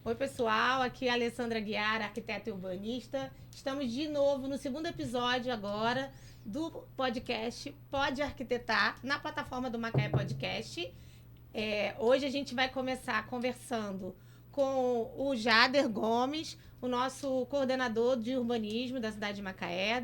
Oi, pessoal, aqui é a Alessandra Guiara, arquiteta e urbanista. Estamos de novo no segundo episódio agora do podcast Pode Arquitetar, na plataforma do Macaé Podcast. Hoje a gente vai começar conversando com o Jader Gomes, o nosso coordenador de urbanismo da cidade de Macaé,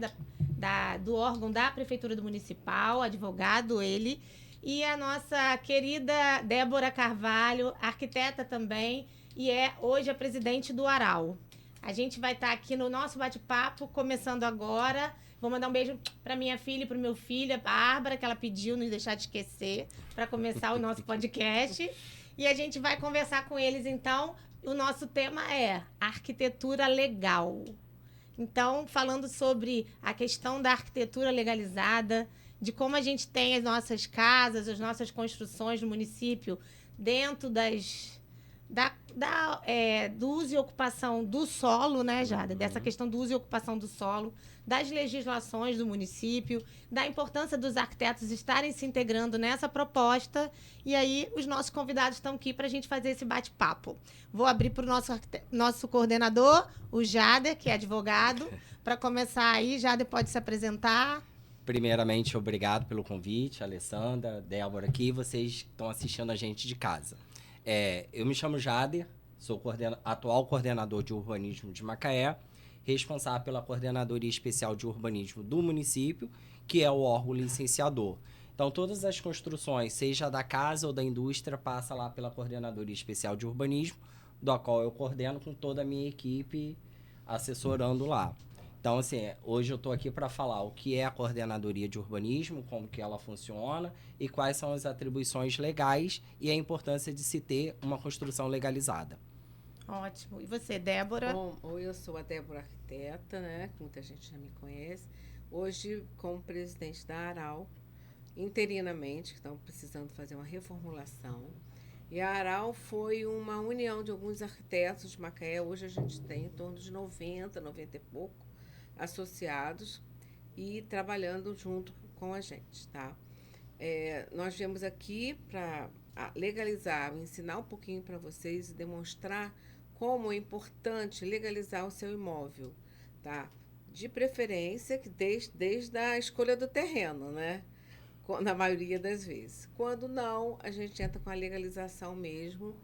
do órgão da Prefeitura do Municipal, advogado ele, e a nossa querida Débora Carvalho, arquiteta também, e hoje a presidente do Aral. A gente vai estar aqui no nosso bate-papo, começando agora. Vou mandar um beijo para minha filha e para o meu filho, a Bárbara, que ela pediu nos deixar de esquecer, para começar o nosso podcast. E a gente vai conversar com eles, então. O nosso tema é arquitetura legal. Então, falando sobre a questão da arquitetura legalizada, de como a gente tem as nossas casas, as nossas construções no município dentro do uso e ocupação do solo, né, Jada? Dessa questão do uso e ocupação do solo, das legislações do município, da importância dos arquitetos estarem se integrando nessa proposta. E aí, os nossos convidados estão aqui para a gente fazer esse bate-papo. Vou abrir para o nosso coordenador, o Jader, que é advogado. Para começar aí, Jader pode se apresentar. Primeiramente, obrigado pelo convite, Alessandra, Débora aqui, vocês estão assistindo a gente de casa. Eu me chamo Jader, sou atual coordenador de urbanismo de Macaé, responsável pela Coordenadoria Especial de Urbanismo do município, que é o órgão licenciador. Então, todas as construções, seja da casa ou da indústria, passam lá pela Coordenadoria Especial de Urbanismo, do qual eu coordeno com toda a minha equipe assessorando lá. Então, assim, hoje eu estou aqui para falar o que é a Coordenadoria de Urbanismo, como que ela funciona e quais são as atribuições legais e a importância de se ter uma construção legalizada. Ótimo. E você, Débora? Bom, eu sou a Débora Arquiteta, né? Que muita gente já me conhece. Hoje, como presidente da Aral, interinamente, que estão precisando fazer uma reformulação. E a Aral foi uma união de alguns arquitetos de Macaé. Hoje a gente tem em torno de 90 e pouco associados e trabalhando junto com a gente, tá? Nós viemos aqui para legalizar, ensinar um pouquinho para vocês e demonstrar como é importante legalizar o seu imóvel, tá? De preferência, que desde a escolha do terreno, né? Na maioria das vezes. Quando não, a gente entra com a legalização mesmo,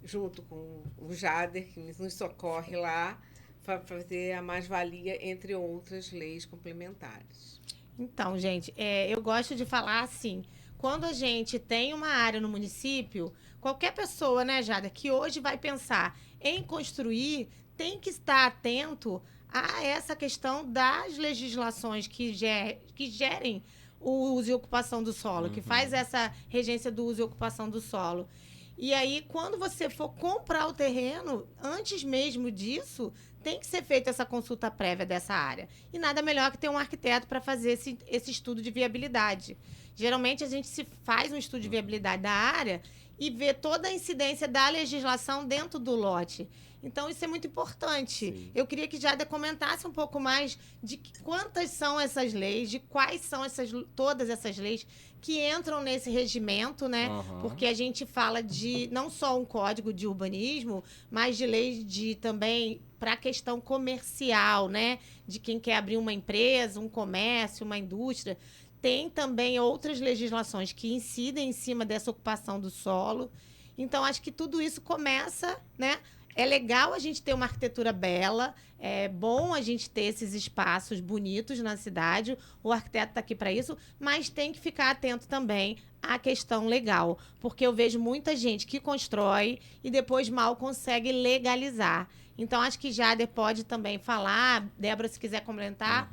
junto com o Jader, que nos socorre lá, para fazer a mais-valia, entre outras leis complementares. Então, gente, eu gosto de falar assim, quando a gente tem uma área no município, qualquer pessoa, né, Jada, que hoje vai pensar em construir, tem que estar atento a essa questão das legislações que gerem o uso e ocupação do solo, que faz essa regência do uso e ocupação do solo. E aí, quando você for comprar o terreno, antes mesmo disso, tem que ser feita essa consulta prévia dessa área. E nada melhor que ter um arquiteto para fazer esse estudo de viabilidade. Geralmente, a gente se faz um estudo de viabilidade da área e vê toda a incidência da legislação dentro do lote. Então, isso é muito importante. Sim. Eu queria que Jada comentasse um pouco mais de quantas são essas leis, de quais são todas essas leis que entram nesse regimento, né? Porque a gente fala de não só um código de urbanismo, mas de leis também para a questão comercial, né? De quem quer abrir uma empresa, um comércio, uma indústria. Tem também outras legislações que incidem em cima dessa ocupação do solo. Então, acho que tudo isso começa, né? É legal a gente ter uma arquitetura bela, é bom a gente ter esses espaços bonitos na cidade, o arquiteto está aqui para isso, mas tem que ficar atento também à questão legal, porque eu vejo muita gente que constrói e depois mal consegue legalizar. Então, acho que Jader pode também falar. Débora, se quiser comentar,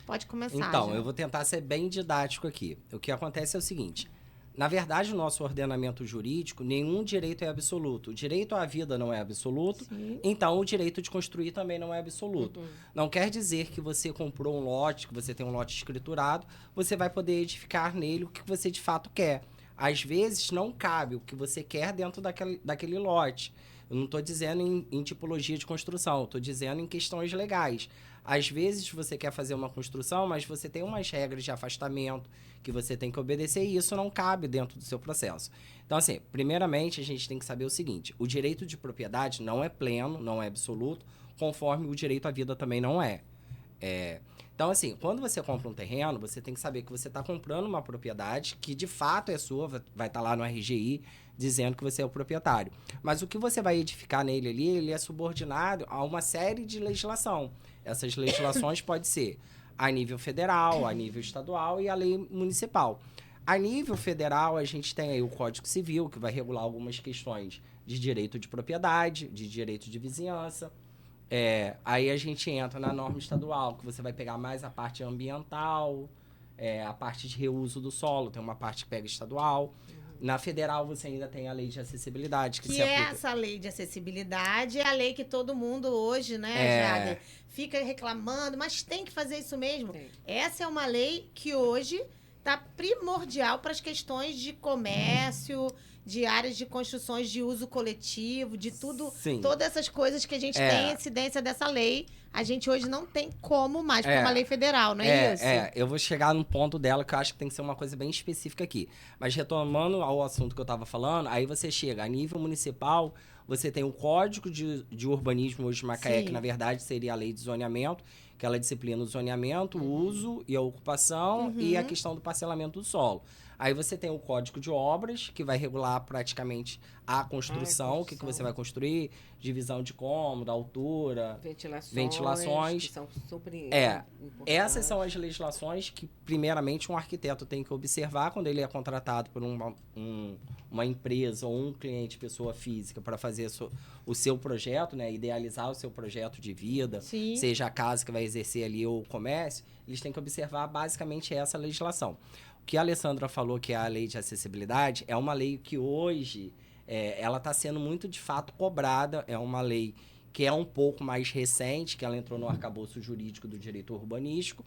pode começar. Então, eu vou tentar ser bem didático aqui. O que acontece é o seguinte... Na verdade, o nosso ordenamento jurídico, nenhum direito é absoluto. O direito à vida não é absoluto, sim. Então o direito de construir também não é absoluto. Não quer dizer que você comprou um lote, que você tem um lote escriturado, você vai poder edificar nele o que você de fato quer. Às vezes, não cabe o que você quer dentro daquele lote. Eu não estou dizendo em tipologia de construção, eu estou dizendo em questões legais. Às vezes você quer fazer uma construção, mas você tem umas regras de afastamento que você tem que obedecer e isso não cabe dentro do seu processo. Então, assim, primeiramente a gente tem que saber o seguinte, o direito de propriedade não é pleno, não é absoluto, conforme o direito à vida também não é. Então, assim, quando você compra um terreno, você tem que saber que você está comprando uma propriedade que de fato é sua, vai estar lá no RGI dizendo que você é o proprietário. Mas o que você vai edificar nele ali, ele é subordinado a uma série de legislação. Essas legislações podem ser a nível federal, a nível estadual e a lei municipal. A nível federal, a gente tem aí o Código Civil, que vai regular algumas questões de direito de propriedade, de direito de vizinhança. Aí a gente entra na norma estadual, que você vai pegar mais a parte ambiental, a parte de reuso do solo, tem uma parte que pega estadual. Na federal você ainda tem a lei de acessibilidade. Que se aplica... essa lei de acessibilidade é a lei que todo mundo hoje, né, Jada, fica reclamando, mas tem que fazer isso mesmo. Tem. Essa é uma lei que hoje está primordial para as questões de comércio, de áreas de construções de uso coletivo, de tudo, Sim. todas essas coisas que a gente tem incidência dessa lei, a gente hoje não tem como mais, porque é uma lei federal, não é isso? Eu vou chegar num ponto dela que eu acho que tem que ser uma coisa bem específica aqui. Mas retomando ao assunto que eu estava falando, aí você chega a nível municipal, você tem o Código de Urbanismo hoje de Macaé, que na verdade seria a lei de zoneamento, que ela disciplina o zoneamento, o uso e a ocupação e a questão do parcelamento do solo. Aí você tem o Código de Obras, que vai regular praticamente a construção, o que você vai construir, divisão de cômodo, altura, ventilações. Que são super importantes. Essas são as legislações que, primeiramente, um arquiteto tem que observar quando ele é contratado por uma empresa ou um cliente, pessoa física, para fazer o seu projeto, né, idealizar o seu projeto de vida, seja a casa que vai exercer ali ou o comércio, eles têm que observar basicamente essa legislação. O que a Alessandra falou, que é a lei de acessibilidade, é uma lei que hoje ela está sendo muito, de fato, cobrada. É uma lei que é um pouco mais recente, que ela entrou no arcabouço jurídico do direito urbanístico,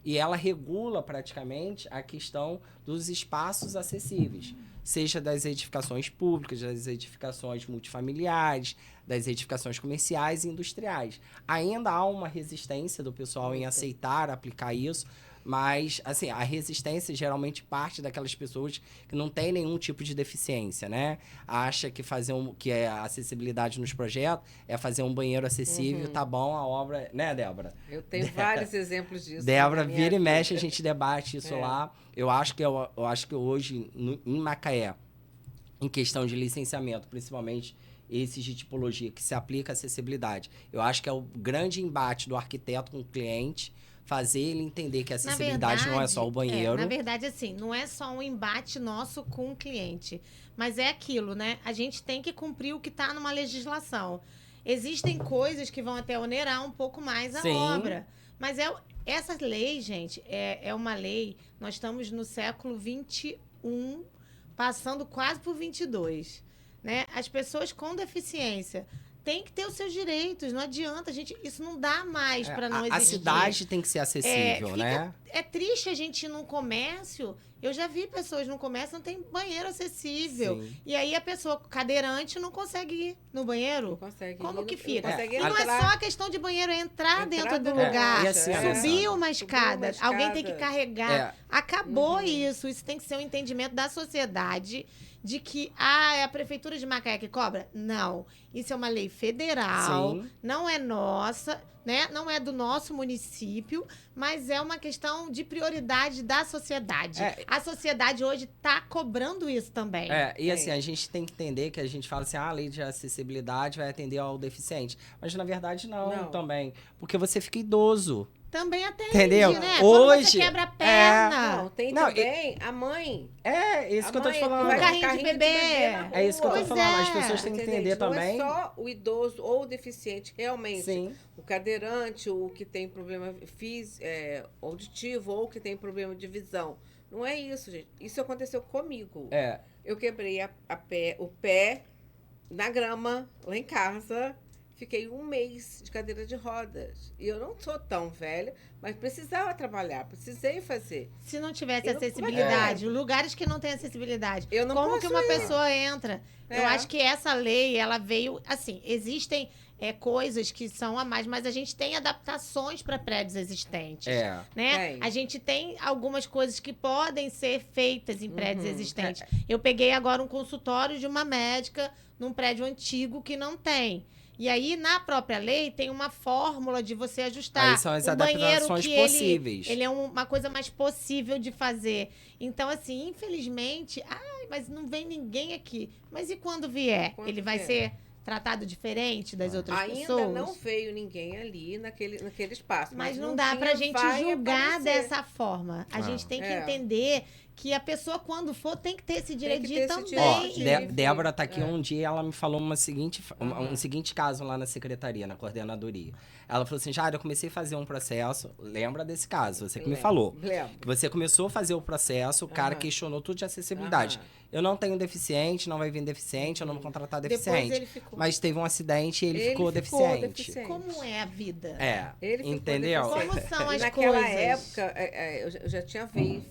e ela regula praticamente a questão dos espaços acessíveis, seja das edificações públicas, das edificações multifamiliares, das edificações comerciais e industriais. Ainda há uma resistência do pessoal em aceitar, aplicar isso, mas, assim, a resistência geralmente parte daquelas pessoas que não têm nenhum tipo de deficiência, né? Acha que que a acessibilidade nos projetos é fazer um banheiro acessível, tá bom, a obra... Né, Débora? Eu tenho vários exemplos disso. Débora, vira e mexe, a gente debate isso lá. Eu acho que hoje, em Macaé, em questão de licenciamento, principalmente esses de tipologia que se aplica à acessibilidade, eu acho que é o grande embate do arquiteto com o cliente, fazer ele entender que a acessibilidade não é só o banheiro. Na verdade, assim, não é só um embate nosso com o cliente, mas é aquilo, né? A gente tem que cumprir o que está numa legislação. Existem coisas que vão até onerar um pouco mais a obra, mas essa lei, gente, é uma lei, nós estamos no século XXI, passando quase por 22, né? As pessoas com deficiência tem que ter os seus direitos, não adianta, gente, isso não dá mais para não existir. A cidade tem que ser acessível, né? É triste a gente ir num comércio, eu já vi pessoas no comércio não tem banheiro acessível. Sim. E aí a pessoa cadeirante não consegue ir no banheiro. Não consegue. Como que fica? E não é só a questão de banheiro, é entrar dentro do lugar, assim, subir uma escada, alguém tem que carregar. Acabou isso tem que ser um entendimento da sociedade de que é a prefeitura de Macaé que cobra? Não. Isso é uma lei federal, não é nossa, né? Não é do nosso município, mas é uma questão de prioridade da sociedade. A sociedade hoje está cobrando isso também. E assim, a gente tem que entender que a gente fala assim, a lei de acessibilidade vai atender ao deficiente. Mas na verdade não. Também. Porque você fica idoso. Também atende, entendeu? Né? Hoje, quando você quebra a perna. Não, tem também a mãe. Isso que eu tô te falando. O carrinho de bebê. É isso que eu tô falando. As pessoas têm que entender também. Não é só o idoso ou o deficiente, realmente. Sim. O cadeirante, o que tem problema auditivo ou que tem problema de visão. Não é isso, gente. Isso aconteceu comigo. Eu quebrei o pé na grama, lá em casa. fiquei um mês de cadeira de rodas. E eu não sou tão velha, mas precisava trabalhar, precisei fazer. Se não tivesse Eu não- acessibilidade, lugares que não têm acessibilidade, Eu não como posso que uma ir. pessoa entra? É. Eu acho que essa lei, ela veio, assim, existem coisas que são a mais, mas a gente tem adaptações para prédios existentes. É. Né? Tem. A gente tem algumas coisas que podem ser feitas em prédios Uhum. existentes. Eu peguei agora um consultório de uma médica num prédio antigo que não tem. E aí, na própria lei, tem uma fórmula de você ajustar. Aí são as um banheiro adaptações que possíveis. Ele é uma coisa mais possível de fazer. Então, assim, infelizmente... Ai, mas não vem ninguém aqui. Mas e quando vier? Quando ele vai vier. ser tratado diferente das outras Ainda pessoas? não veio ninguém ali naquele espaço. Mas não um dá dia pra gente vai julgar aparecer. dessa forma. A Ah. gente tem que É. entender que a pessoa, quando for, tem que ter esse direito que de ter ir esse também. Ó, direito. Débora tá aqui É. um dia, ela me falou um Aham. seguinte caso lá na secretaria, na coordenadoria. Ela falou assim, Jara, eu comecei a fazer um processo, lembra desse caso, você que me Lembro, falou. Lembro. Que você começou a fazer o processo, o cara Aham. questionou tudo de acessibilidade. Aham. Eu não tenho deficiente, não vai vir deficiente, eu não vou contratar Depois deficiente. ele ficou. Mas teve um acidente e ele Ele ficou ficou deficiente. deficiente. Como é a vida? É, Ele ficou entendeu? deficiente. Como são E as naquela coisas? época, eu já tinha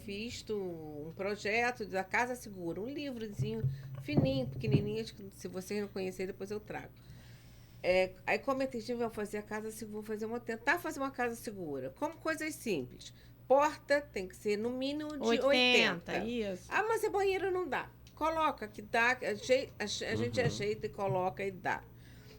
visto um projeto da Casa Segura, um livrozinho fininho, pequenininho, acho que se vocês não conhecerem, depois eu trago. Aí comentei, gente, vou fazer a casa segura, tentar fazer uma casa segura, como coisas simples. Porta tem que ser no mínimo de 80. Isso. Ah, mas a banheira não dá. Coloca, que dá, a gente ajeita e coloca e dá.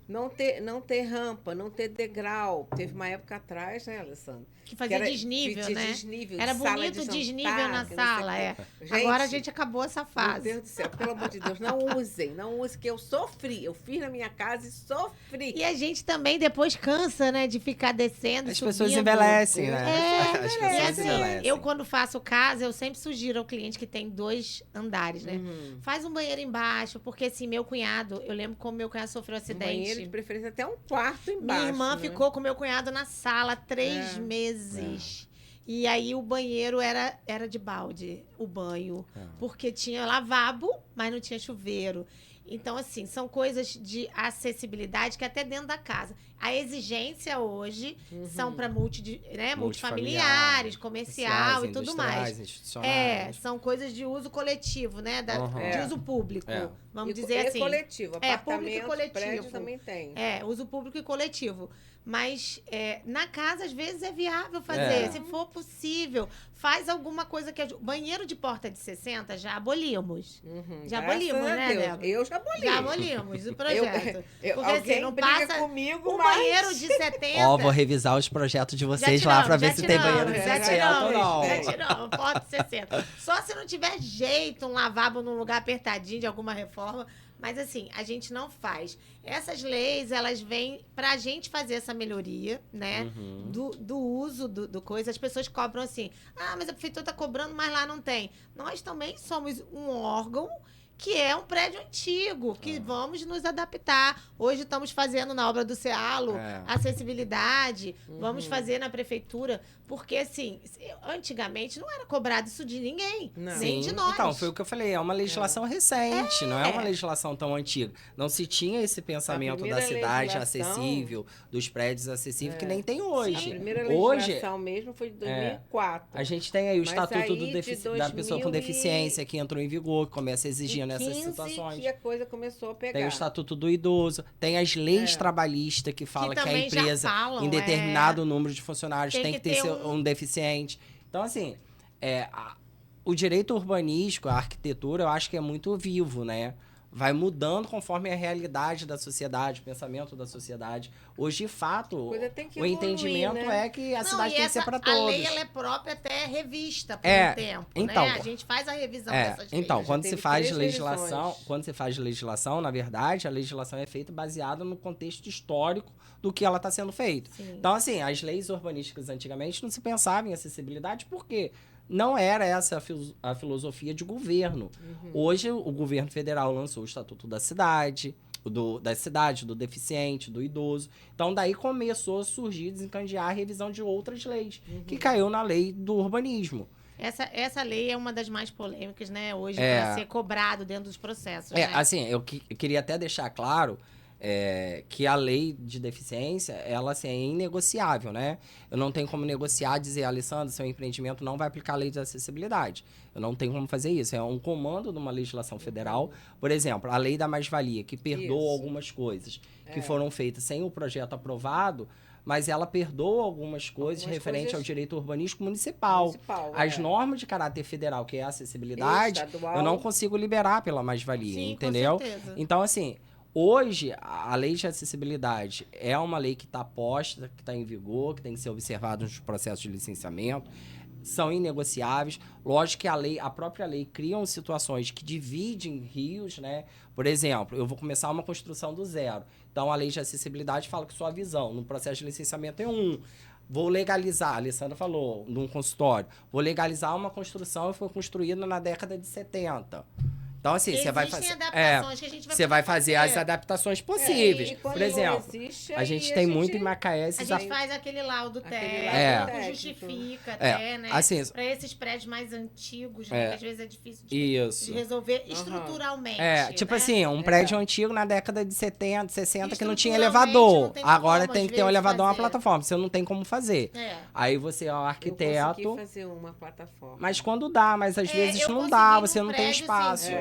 Não ter rampa, não ter degrau. Teve uma época atrás, né, Alessandra? Que fazia era desnível, de né? desnível, Era de sala bonito de desnível jantar, na que não sei sala, o é. quê. Agora a gente acabou essa Meu fase. Deus do céu, pelo amor de Deus, não usem, que eu sofri. Eu fiz na minha casa e sofri. E a gente também depois cansa, né, de ficar descendo, As subindo. pessoas envelhecem, né? É, As e pessoas assim, envelhecem. eu quando faço casa, eu sempre sugiro ao cliente que tem 2 andares, né? Uhum. Faz um banheiro embaixo, porque assim, meu cunhado, eu lembro como meu cunhado sofreu um Um banheiro, de acidente. preferência, até um quarto embaixo. Minha irmã né? ficou com meu cunhado na sala 3 meses. E aí o banheiro era de balde, o banho. Porque tinha lavabo, mas não tinha chuveiro. Então, assim, são coisas de acessibilidade que até dentro da casa. A exigência hoje são para multifamiliares, comercial e tudo mais. Institucionais. São coisas de uso coletivo, né? Uhum. De uso público. É. Vamos E dizer assim. coletivo, É, apartamento, público e coletivo. prédio também tem. Uso público e coletivo. Mas na casa, às vezes, é viável fazer. É. Se for possível, faz alguma coisa que ajude. Banheiro de porta de 60, já abolimos. Já Graças abolimos, a né, Deus. Débora? Eu já aboli. Já abolimos o projeto. Porque Alguém assim, não briga passa comigo, um mas... banheiro de 70... Ó, vou revisar os projetos de vocês lá pra ver se tem banheiro de Já 60 tiramos, ou não. já tiramos, porta de 60. Só se não tiver jeito, um lavabo num lugar apertadinho de alguma reforma. Mas assim, a gente não faz. Essas leis, elas vêm pra gente fazer essa melhoria, né? Do uso do coisa. As pessoas cobram assim, mas a prefeitura tá cobrando, mas lá não tem. Nós também somos um órgão que é um prédio antigo, que vamos nos adaptar. Hoje estamos fazendo na obra do Cealo acessibilidade, vamos fazer na prefeitura, porque assim, antigamente não era cobrado isso de ninguém, nem de nós. Então, foi o que eu falei, é uma legislação recente, não é uma legislação tão antiga. Não se tinha esse pensamento da cidade acessível, dos prédios acessíveis, que nem tem hoje. A primeira legislação mesmo foi de 2004. A gente tem aí o Mas Estatuto aí, da Pessoa com Deficiência, que entrou em vigor, que começa a exigir nessas 15 situações. que a coisa começou a pegar. Tem o Estatuto do Idoso, tem as leis trabalhistas que falam que a também já empresa, falam, em determinado número de funcionários, Tem tem que que ter ter um deficiente. Então, assim, o direito urbanístico, a arquitetura, eu acho que é muito vivo, né? Vai mudando conforme a realidade da sociedade, o pensamento da sociedade. Hoje, de fato, tem que o evoluir, entendimento né? é que a cidade tem que ser para todos. A lei, ela é própria até revista por um tempo, então, né? A gente faz a revisão dessas leis. Então, quando se faz três legislação, na verdade, a legislação é feita baseada no contexto histórico do que ela está sendo feito. Sim. Então, assim, as leis urbanísticas antigamente não se pensava em acessibilidade, por quê? Não era essa a filosofia de governo. Hoje, o governo federal lançou o Estatuto da Cidade, do deficiente, do idoso. Então, daí começou a surgir, desencadear a revisão de outras leis, que caiu na lei do urbanismo. Essa lei é uma das mais polêmicas, né? Hoje, para ser cobrado dentro dos processos, né? Assim, eu queria até deixar claro que a lei de deficiência, ela assim, é inegociável, né? Eu não tenho como negociar, dizer, Alessandra, seu empreendimento não vai aplicar a lei de acessibilidade. Eu não tenho como fazer isso. É um comando de uma legislação federal. Por exemplo, a lei da mais-valia, que perdoa algumas coisas que foram feitas sem o projeto aprovado, mas ela perdoa algumas coisas referentes ao direito urbanístico municipal. As normas de caráter federal, que é a acessibilidade, eu não consigo liberar pela mais-valia, entendeu? Com certeza. Então, assim, hoje, a lei de acessibilidade é uma lei que está posta, que está em vigor, que tem que ser observada nos processos de licenciamento, são inegociáveis. Lógico que a própria lei cria situações que dividem rios, né? Por exemplo, eu vou começar uma construção do zero. Então, a lei de acessibilidade fala que sua visão no processo de licenciamento é 1. Vou legalizar, a Alessandra falou, num consultório, vou legalizar uma construção que foi construída na década de 70. Então, assim, você vai fazer. Adaptações que a gente Você vai fazer as adaptações possíveis. Por exemplo, a gente tem muito em Macaé. A gente faz aquele laudo técnico, que justifica até, né? Assim, para esses prédios mais antigos, né? Que às vezes é difícil de resolver estruturalmente. Tipo assim, um prédio antigo na década de 70, 60, que não tinha elevador. Agora tem que ter um elevador e uma plataforma. Você não tem como fazer. Aí você é o arquiteto. Eu consegui fazer uma plataforma. Mas quando dá, mas às vezes não dá, você não tem espaço.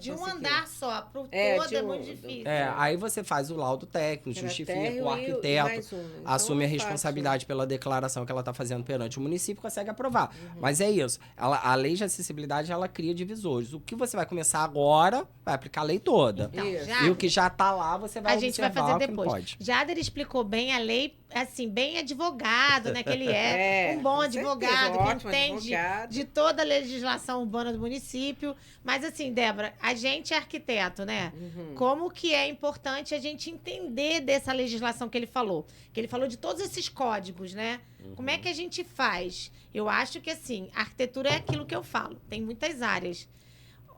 De um andar só pro todo é muito difícil. Aí você faz o laudo técnico, justifica, o arquiteto assume a responsabilidade pela declaração que ela está fazendo perante o município e consegue aprovar. Mas é isso. A lei de acessibilidade, ela cria divisores. O que você vai começar agora, vai aplicar a lei toda. Então, e o que já está lá, você vai observar. A gente vai fazer depois. depois. Pode. Jader explicou bem a lei, assim, bem advogado, né? Que ele um bom advogado, que entende de toda a legislação urbana do município. Mas assim, Débora, a gente é arquiteto, né? Como que é importante a gente entender dessa legislação que ele falou? Que ele falou de todos esses códigos, né? Como é que a gente faz? Eu acho que, assim, a arquitetura é aquilo que eu falo. Tem muitas áreas.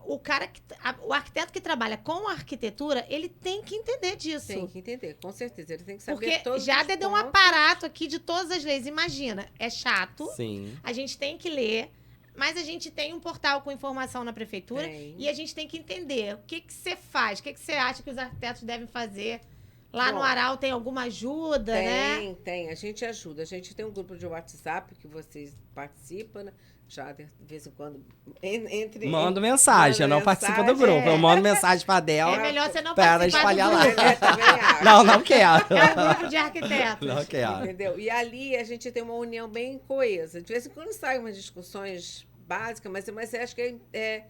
O arquiteto que trabalha com a arquitetura, ele tem que entender disso. Tem que entender, com certeza. Ele tem que saber porque todos já os deu um pontos. aparato aqui de todas as leis. Imagina, é chato. Sim. A gente tem que ler. Mas a gente tem um portal com informação na prefeitura e a gente tem que entender o que você faz, o que você acha que os arquitetos devem fazer. Lá no Aral tem alguma ajuda, né? Tem. A gente ajuda. A gente tem um grupo de WhatsApp que vocês participam, né? Já, de vez em quando, mando mensagem, eu não participo do grupo. Eu mando mensagem pra Débora. É melhor você não participar do grupo. Não quero. É um grupo de arquitetos. Não quero. Entendeu? E ali a gente tem uma união bem coesa. De vez em quando saem umas discussões básicas, mas eu acho que é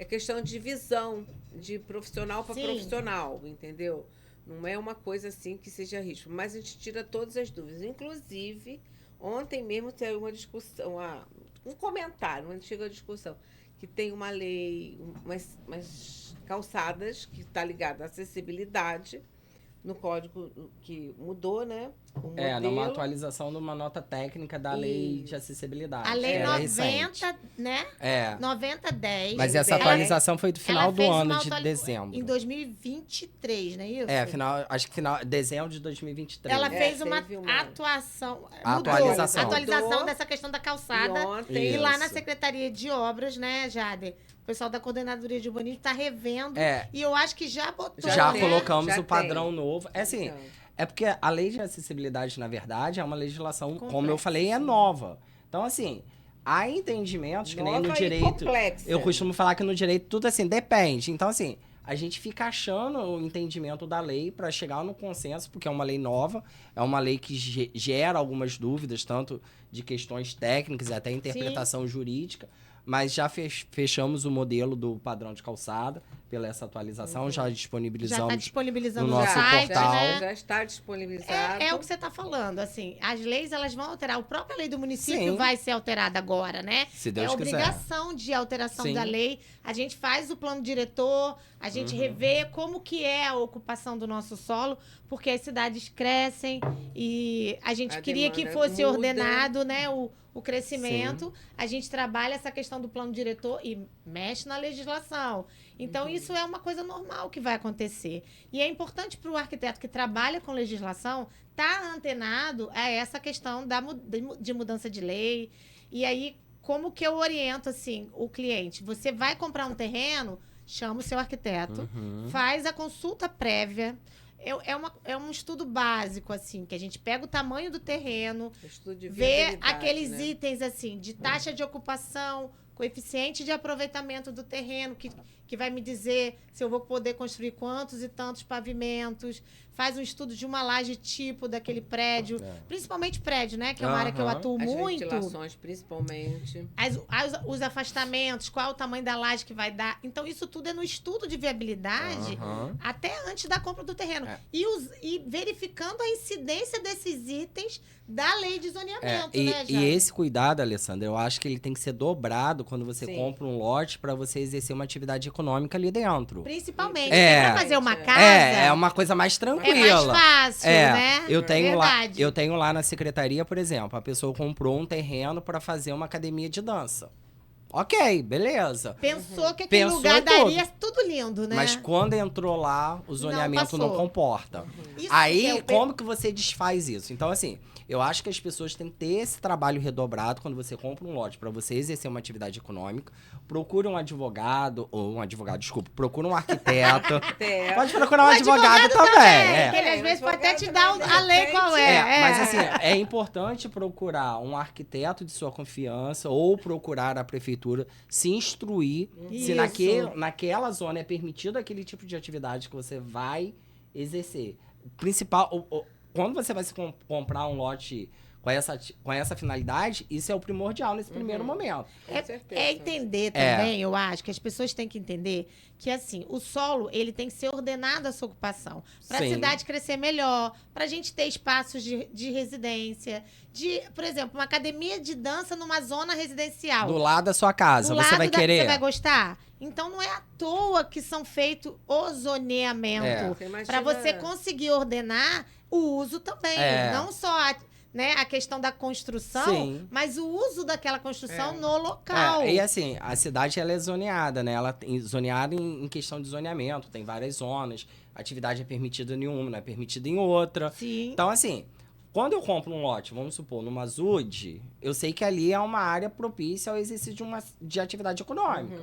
questão de visão, de profissional para profissional, entendeu? Não é uma coisa assim que seja risco. Mas a gente tira todas as dúvidas. Inclusive, ontem mesmo teve uma discussão, um comentário, uma antiga discussão, que tem uma lei, umas calçadas que está ligada à acessibilidade no código que mudou, né? Numa atualização de uma nota técnica da lei de acessibilidade. A lei 90, né? 9010. Mas essa atualização foi do final do ano, de dezembro. Em 2023, não é isso? Acho que dezembro de 2023. Ela fez uma atualização dessa questão da calçada. E lá na Secretaria de Obras, né, Jader? O pessoal da Coordenadoria de Urbanismo está revendo. E eu acho que já botou. Já colocamos o padrão novo. É porque a lei de acessibilidade, na verdade, é uma legislação, como eu falei, é nova. Então, assim, há entendimentos que nem no direito. Eu costumo falar que no direito tudo assim depende. Então, assim, a gente fica achando o entendimento da lei para chegar no consenso, porque é uma lei nova, é uma lei que gera algumas dúvidas, tanto de questões técnicas e até interpretação jurídica. Mas já fechamos o modelo do padrão de calçada pela essa atualização, já disponibilizamos no nosso site, portal. né? Já está disponibilizado. É o que você está falando, assim, as leis elas vão alterar, a própria lei do município vai ser alterada agora, né? Se Deus quiser. Obrigação de alteração da lei, a gente faz o plano diretor, a gente revê como que é a ocupação do nosso solo, porque as cidades crescem e a gente queria que fosse ordenado, né, o crescimento. A gente trabalha essa questão do plano diretor e mexe na legislação. Então, isso é uma coisa normal que vai acontecer. E é importante para o arquiteto que trabalha com legislação estar antenado a essa questão de mudança de lei. E aí, como que eu oriento, assim, o cliente? Você vai comprar um terreno, chama o seu arquiteto, faz a consulta prévia, é um estudo básico, assim, que a gente pega o tamanho do terreno, Estudo de vê viabilidade, aqueles né? itens, assim, de taxa de ocupação, coeficiente de aproveitamento do terreno, que vai me dizer se eu vou poder construir quantos e tantos pavimentos, faz um estudo de uma laje tipo daquele prédio, principalmente prédio, né, que é uma área que eu atuo As muito. ventilações, principalmente. Os afastamentos, qual é o tamanho da laje que vai dar. Então, isso tudo é no estudo de viabilidade, até antes da compra do terreno. E verificando a incidência desses itens da lei de zoneamento, né, Jade? E esse cuidado, Alessandra, eu acho que ele tem que ser dobrado quando você Sim. compra um lote para você exercer uma atividade econômica ali dentro. Principalmente, É. pra fazer uma casa... É uma coisa mais tranquila. É mais fácil, né? Eu tenho Verdade. lá na secretaria, por exemplo, a pessoa comprou um terreno para fazer uma academia de dança. Ok, beleza. Pensou que aquele Pensou lugar em tudo. daria tudo lindo, né? Mas quando entrou lá, o zoneamento não passou. comporta. Isso Aí, que é o como que você desfaz isso? Então, assim, eu acho que as pessoas têm que ter esse trabalho redobrado quando você compra um lote para você exercer uma atividade econômica. Procure um advogado, procure um arquiteto. Pode procurar um advogado também. Que ele às vezes pode até te advogado dar também, a lei qual é. Mas assim, é importante procurar um arquiteto de sua confiança ou procurar a prefeitura se instruir se Isso. naquela zona é permitido aquele tipo de atividade que você vai exercer. Principal, quando você vai comprar um lote com essa finalidade, isso é o primordial nesse primeiro momento. Com certeza. É entender também, eu acho, que as pessoas têm que entender que, assim, o solo, ele tem que ser ordenado a sua ocupação. Para a Sim. cidade crescer melhor, para a gente ter espaços de residência, por exemplo, uma academia de dança numa zona residencial. Do lado da sua casa, Do você lado vai da- querer. Você vai gostar? Então, não é à toa que são feitos o zoneamento. Você imagina- Para você conseguir ordenar o uso também. Não só a questão da construção, Sim. mas o uso daquela construção no local. E assim, a cidade ela é zoneada, né? Ela tem zoneada em questão de zoneamento, tem várias zonas, atividade é permitida em uma, não é permitida em outra. Sim. Então, assim, quando eu compro um lote, vamos supor, numa ZUD, eu sei que ali é uma área propícia ao exercício de atividade econômica.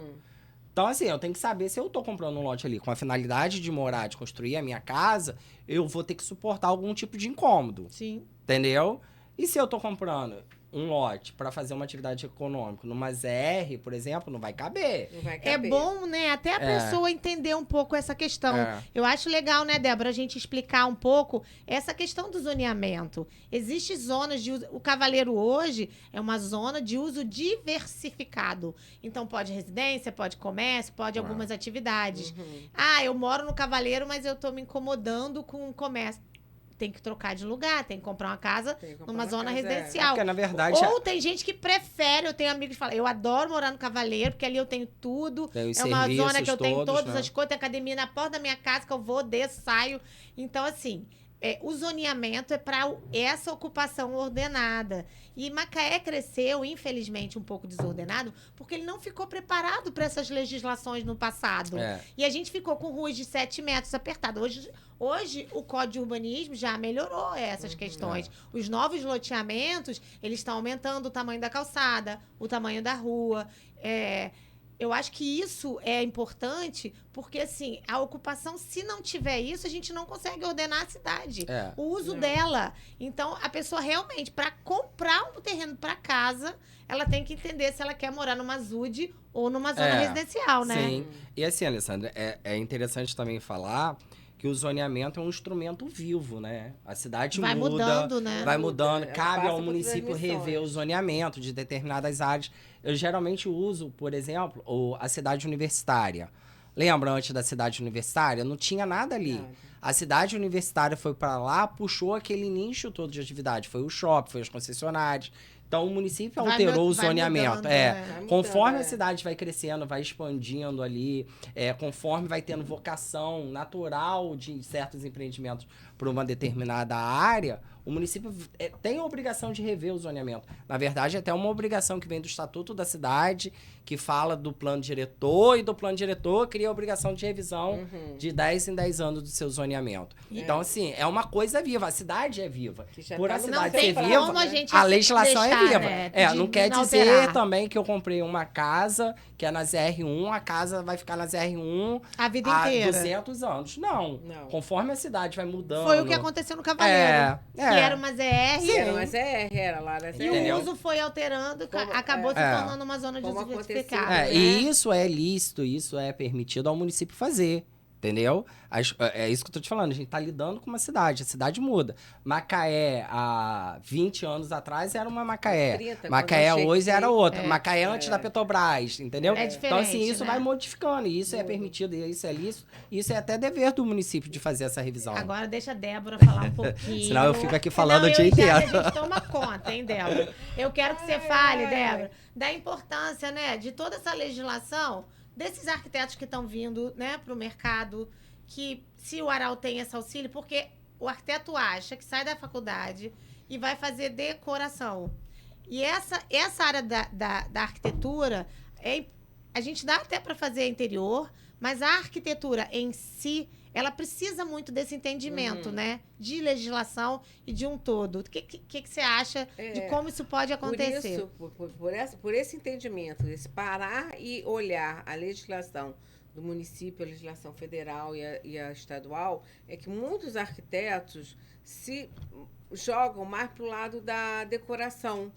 Então, assim, eu tenho que saber se eu tô comprando um lote ali com a finalidade de morar, de construir a minha casa, eu vou ter que suportar algum tipo de incômodo. Sim. Entendeu? E se eu tô comprando um lote para fazer uma atividade econômica numa ZR, por exemplo, não vai caber. Não vai É caber. bom, né, até a pessoa entender um pouco essa questão. Eu acho legal, né, Débora, a gente explicar um pouco essa questão do zoneamento. Existem zonas de uso... O Cavaleiro hoje é uma zona de uso diversificado. Então, pode residência, pode comércio, pode algumas atividades. Eu moro no Cavaleiro, mas eu tô me incomodando com o comércio. Tem que trocar de lugar, tem que comprar uma casa numa zona residencial. Porque, na verdade... Ou tem gente que prefere, eu tenho amigos que falam, eu adoro morar no Cavaleiro, porque ali eu tenho tudo. Tem os É uma zona que eu tenho serviços todas as coisas, tem academia na porta da minha casa, que eu vou, desço, saio. Então, assim, o zoneamento é para essa ocupação ordenada. E Macaé cresceu, infelizmente, um pouco desordenado, porque ele não ficou preparado para essas legislações no passado. E a gente ficou com ruas de 7 metros apertadas. Hoje, o Código de Urbanismo já melhorou essas questões. Os novos loteamentos, eles estão aumentando o tamanho da calçada, o tamanho da rua. Eu acho que isso é importante, porque, assim, a ocupação, se não tiver isso, a gente não consegue ordenar a cidade. O uso dela. Então, a pessoa realmente, para comprar um terreno para casa, ela tem que entender se ela quer morar numa ZUD ou numa zona residencial, né? Sim. E assim, Alessandra, é interessante também falar que o zoneamento é um instrumento vivo, né? A cidade vai muda, mudando, né? vai mudando. Ela Cabe passa ao por município transmissões. rever o zoneamento de determinadas áreas. Eu geralmente uso, por exemplo, a cidade universitária. Lembra, antes da cidade universitária? Não tinha nada ali. Nada. A cidade universitária foi para lá, puxou aquele nicho todo de atividade. Foi o shopping, foi os concessionários. Então, o município alterou o zoneamento. Mudando, Vai mudando, Conforme a cidade vai crescendo, vai expandindo ali, conforme vai tendo vocação natural de certos empreendimentos para uma determinada área, o município tem a obrigação de rever o zoneamento. Na verdade, é até uma obrigação que vem do Estatuto da Cidade, que fala do plano diretor, e do plano diretor cria a obrigação de revisão de 10 em 10 anos do seu zoneamento. Então, assim, é uma coisa viva. A cidade é viva. Por a cidade ser viva, a legislação é viva. Não quer dizer também que eu comprei uma casa que é na ZR1, a casa vai ficar na ZR1 a vida inteira. 200 anos. Não. Conforme a cidade vai mudando. Foi o que aconteceu no Cavaleiro. Que era uma ZR. Sim. Era uma ZR, era lá na ZR. E o uso foi alterando, acabou se tornando uma zona de uso diversificado. E isso é lícito, isso é permitido ao município fazer. Entendeu? É isso que eu tô te falando. A gente tá lidando com uma cidade. A cidade muda. Macaé, há 20 anos atrás, era uma Macaé. 30, Macaé hoje era outra. Macaé antes da Petrobras, entendeu? É diferente, então, assim, isso né? vai modificando. E isso é permitido, e isso é lícito. Isso é até dever do município de fazer essa revisão. Agora deixa a Débora falar um pouquinho. Senão eu fico aqui falando o dia inteiro. A gente toma conta, hein, Débora? Eu quero que você fale, Débora, da importância, né, de toda essa legislação, desses arquitetos que estão vindo, né, para o mercado, que se o Aral tem esse auxílio, porque o arquiteto acha que sai da faculdade e vai fazer decoração. E essa área da arquitetura, a gente dá até para fazer interior, mas a arquitetura em si, ela precisa muito desse entendimento, né? De legislação e de um todo. O que você acha de como isso pode acontecer? Por esse entendimento, esse parar e olhar a legislação do município, a legislação federal e a estadual, é que muitos arquitetos se jogam mais para o lado da decoração.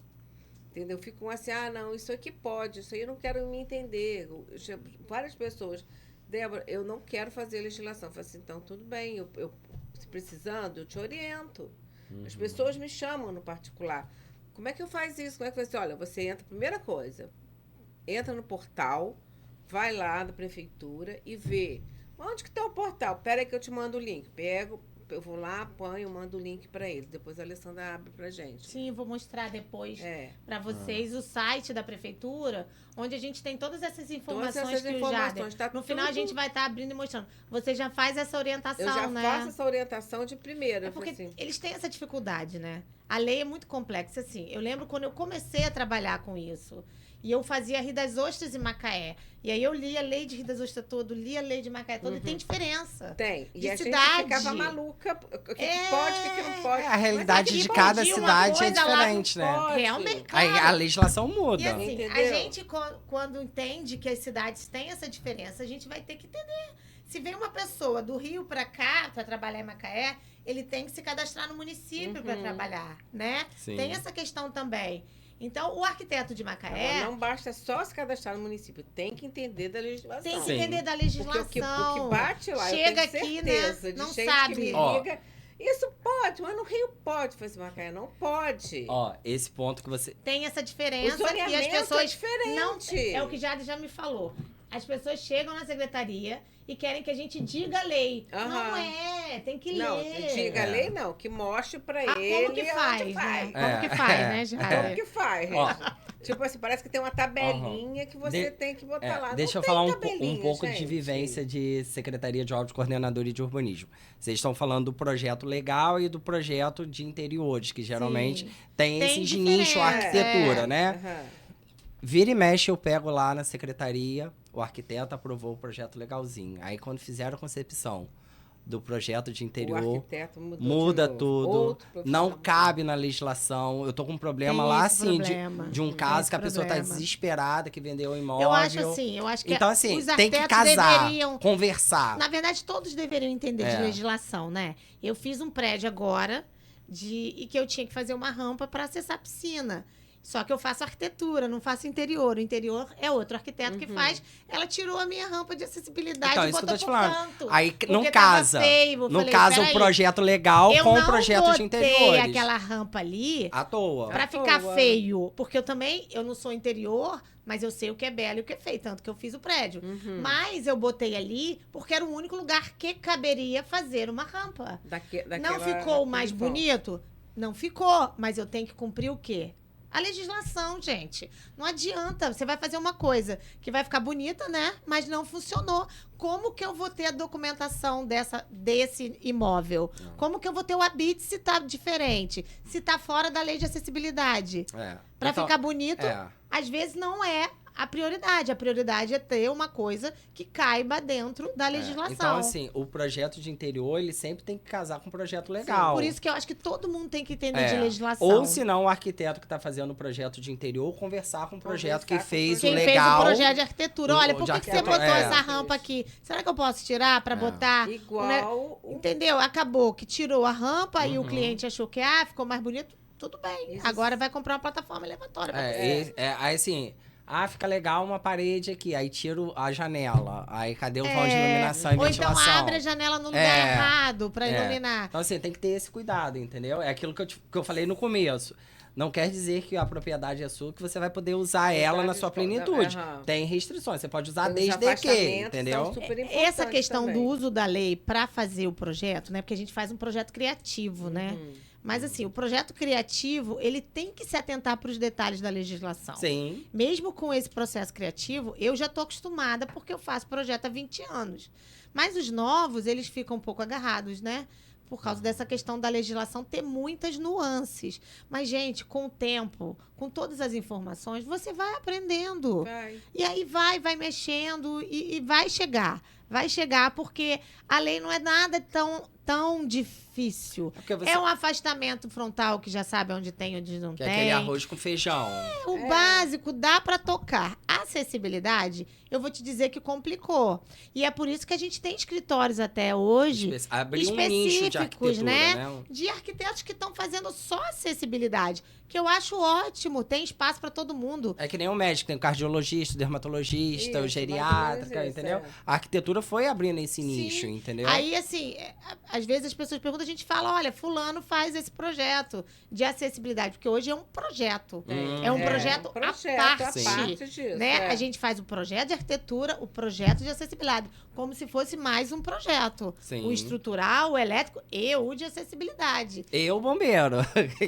Entendeu? Ficam assim, não, isso aqui pode, isso aí eu não quero me entender. Várias pessoas... Débora, eu não quero fazer legislação. Eu falei assim, então, tudo bem, eu se precisando, eu te oriento. As pessoas me chamam no particular. Como é que eu faço isso? Como é que eu faço? Olha, você entra, primeira coisa, entra no portal, vai lá na prefeitura e vê. Onde que está o portal? Pera aí que eu te mando o link. Eu vou lá, apanho, mando o link para eles. Depois a Alessandra abre pra gente. Sim, vou mostrar depois para vocês o site da prefeitura, onde a gente tem todas essas informações que o Jader... No final a gente vai estar abrindo e mostrando. Você já faz essa orientação, né? Eu já faço essa orientação de primeira. É porque assim. Eles têm essa dificuldade, né? A lei é muito complexa, assim. Eu lembro quando eu comecei a trabalhar com isso. E eu fazia Rio das Ostras em Macaé. E aí eu li a lei de Rio das Ostras todo, li a lei de Macaé toda, e tem diferença. Tem. E a cidade. Gente ficava maluca. O que pode, o que não pode. A realidade de cada cidade é diferente, né? Realmente. A legislação muda. E assim, a gente, quando entende que as cidades têm essa diferença, a gente vai ter que entender. Se vem uma pessoa do Rio para cá, para trabalhar em Macaé, ele tem que se cadastrar no município para trabalhar, né? Sim. Tem essa questão também. Então, o arquiteto de Macaé... Não basta só se cadastrar no município, tem que entender da legislação. Tem que entender da legislação. Porque o que bate lá, chega eu tenho aqui, certeza, né? de Não gente sabe. que me liga, isso pode, mas no Rio pode fazer Macaé, não pode. Esse ponto que você... Tem essa diferença e as pessoas... é diferente. Não, é o que já me falou. As pessoas chegam na secretaria e querem que a gente diga a lei. Não tem que ler. Não, diga a lei não, que mostre pra ele como que faz, onde né? Como que faz, né, Jair? Como que faz, tipo assim, parece que tem uma tabelinha que você tem que botar lá. Deixa eu falar um pouco de vivência de Secretaria de Obras, Coordenadora e de Urbanismo. Vocês estão falando do projeto legal e do projeto de interiores, que geralmente tem esses de nicho arquitetura, né? Vira e mexe, eu pego lá na secretaria, o arquiteto aprovou o projeto legalzinho. Aí, quando fizeram a concepção do projeto de interior, muda tudo, não cabe na legislação. Eu tô com um problema lá, assim, de um caso que a pessoa tá desesperada, que vendeu o imóvel. Eu acho que então, assim, os tem que casar, deveriam, conversar. Na verdade, todos deveriam entender de legislação, né? Eu fiz um prédio agora e que eu tinha que fazer uma rampa para acessar a piscina. Só que eu faço arquitetura, não faço interior. O interior é outro arquiteto que faz. Ela tirou a minha rampa de acessibilidade e botou por canto. Aí não casa. Não casa o projeto legal com o projeto de interiores. Eu botei aquela rampa ali à toa. Pra ficar feio. Porque eu não sou interior, mas eu sei o que é belo e o que é feio. Tanto que eu fiz o prédio. Mas eu botei ali porque era o único lugar que caberia fazer uma rampa. Não ficou mais bonito? Não ficou. Mas eu tenho que cumprir o quê? A legislação, gente. Não adianta. Você vai fazer uma coisa que vai ficar bonita, né? Mas não funcionou. Como que eu vou ter a documentação desse imóvel? Como que eu vou ter o habite se tá diferente? Se tá fora da lei de acessibilidade? Para ficar bonito, às vezes não é a prioridade. A prioridade é ter uma coisa que caiba dentro da legislação. Então, assim, o projeto de interior, ele sempre tem que casar com um projeto legal. Sim, por isso que eu acho que todo mundo tem que entender de legislação. Ou, se não, o arquiteto que está fazendo o projeto de interior, conversar com o projeto que fez o Quem legal. fez o projeto de arquitetura. Olha, por que você botou essa rampa aqui? Será que eu posso tirar para botar? Igual... Entendeu? Acabou que tirou a rampa e o cliente achou que ficou mais bonito. Tudo bem. Isso. Agora vai comprar uma plataforma elevatória. Aí, assim... fica legal uma parede aqui. Aí tiro a janela. Aí cadê o vão de iluminação e ventilação? Ou então abre a janela no lugar errado pra iluminar. Então, assim, tem que ter esse cuidado, entendeu? É aquilo que eu falei no começo. Não quer dizer que a propriedade é sua, que você vai poder usar ela na sua plenitude. Tem restrições. Você pode usar desde que, entendeu? Essa questão do uso da lei para fazer o projeto, né? Porque a gente faz um projeto criativo, né? Mas, assim, o projeto criativo, ele tem que se atentar para os detalhes da legislação. Sim. Mesmo com esse processo criativo, eu já estou acostumada porque eu faço projeto há 20 anos. Mas os novos, eles ficam um pouco agarrados, né? Por causa dessa questão da legislação ter muitas nuances. Mas, gente, com o tempo, com todas as informações, você vai aprendendo. E aí vai mexendo e vai chegar. Vai chegar, porque a lei não é nada tão difícil. É um afastamento frontal que já sabe onde tem e onde não tem. É aquele arroz com feijão. O básico dá para tocar. A acessibilidade, eu vou te dizer que complicou. E é por isso que a gente tem escritórios até hoje Abriu um nicho de arquitetura, né? De arquitetos que estão fazendo só acessibilidade. Que eu acho ótimo. Tem espaço para todo mundo. É que nem o médico. Tem o cardiologista, o dermatologista, o geriatra, entendeu? A arquitetura foi abrindo esse nicho, entendeu? Aí, assim, às vezes as pessoas perguntam, a gente fala, olha, fulano faz esse projeto de acessibilidade, porque hoje é um projeto. É um projeto à parte disso, né? A gente faz o projeto de arquitetura, o projeto de acessibilidade, como se fosse mais um projeto. Sim. O estrutural, o elétrico e o de acessibilidade. E o bombeiro,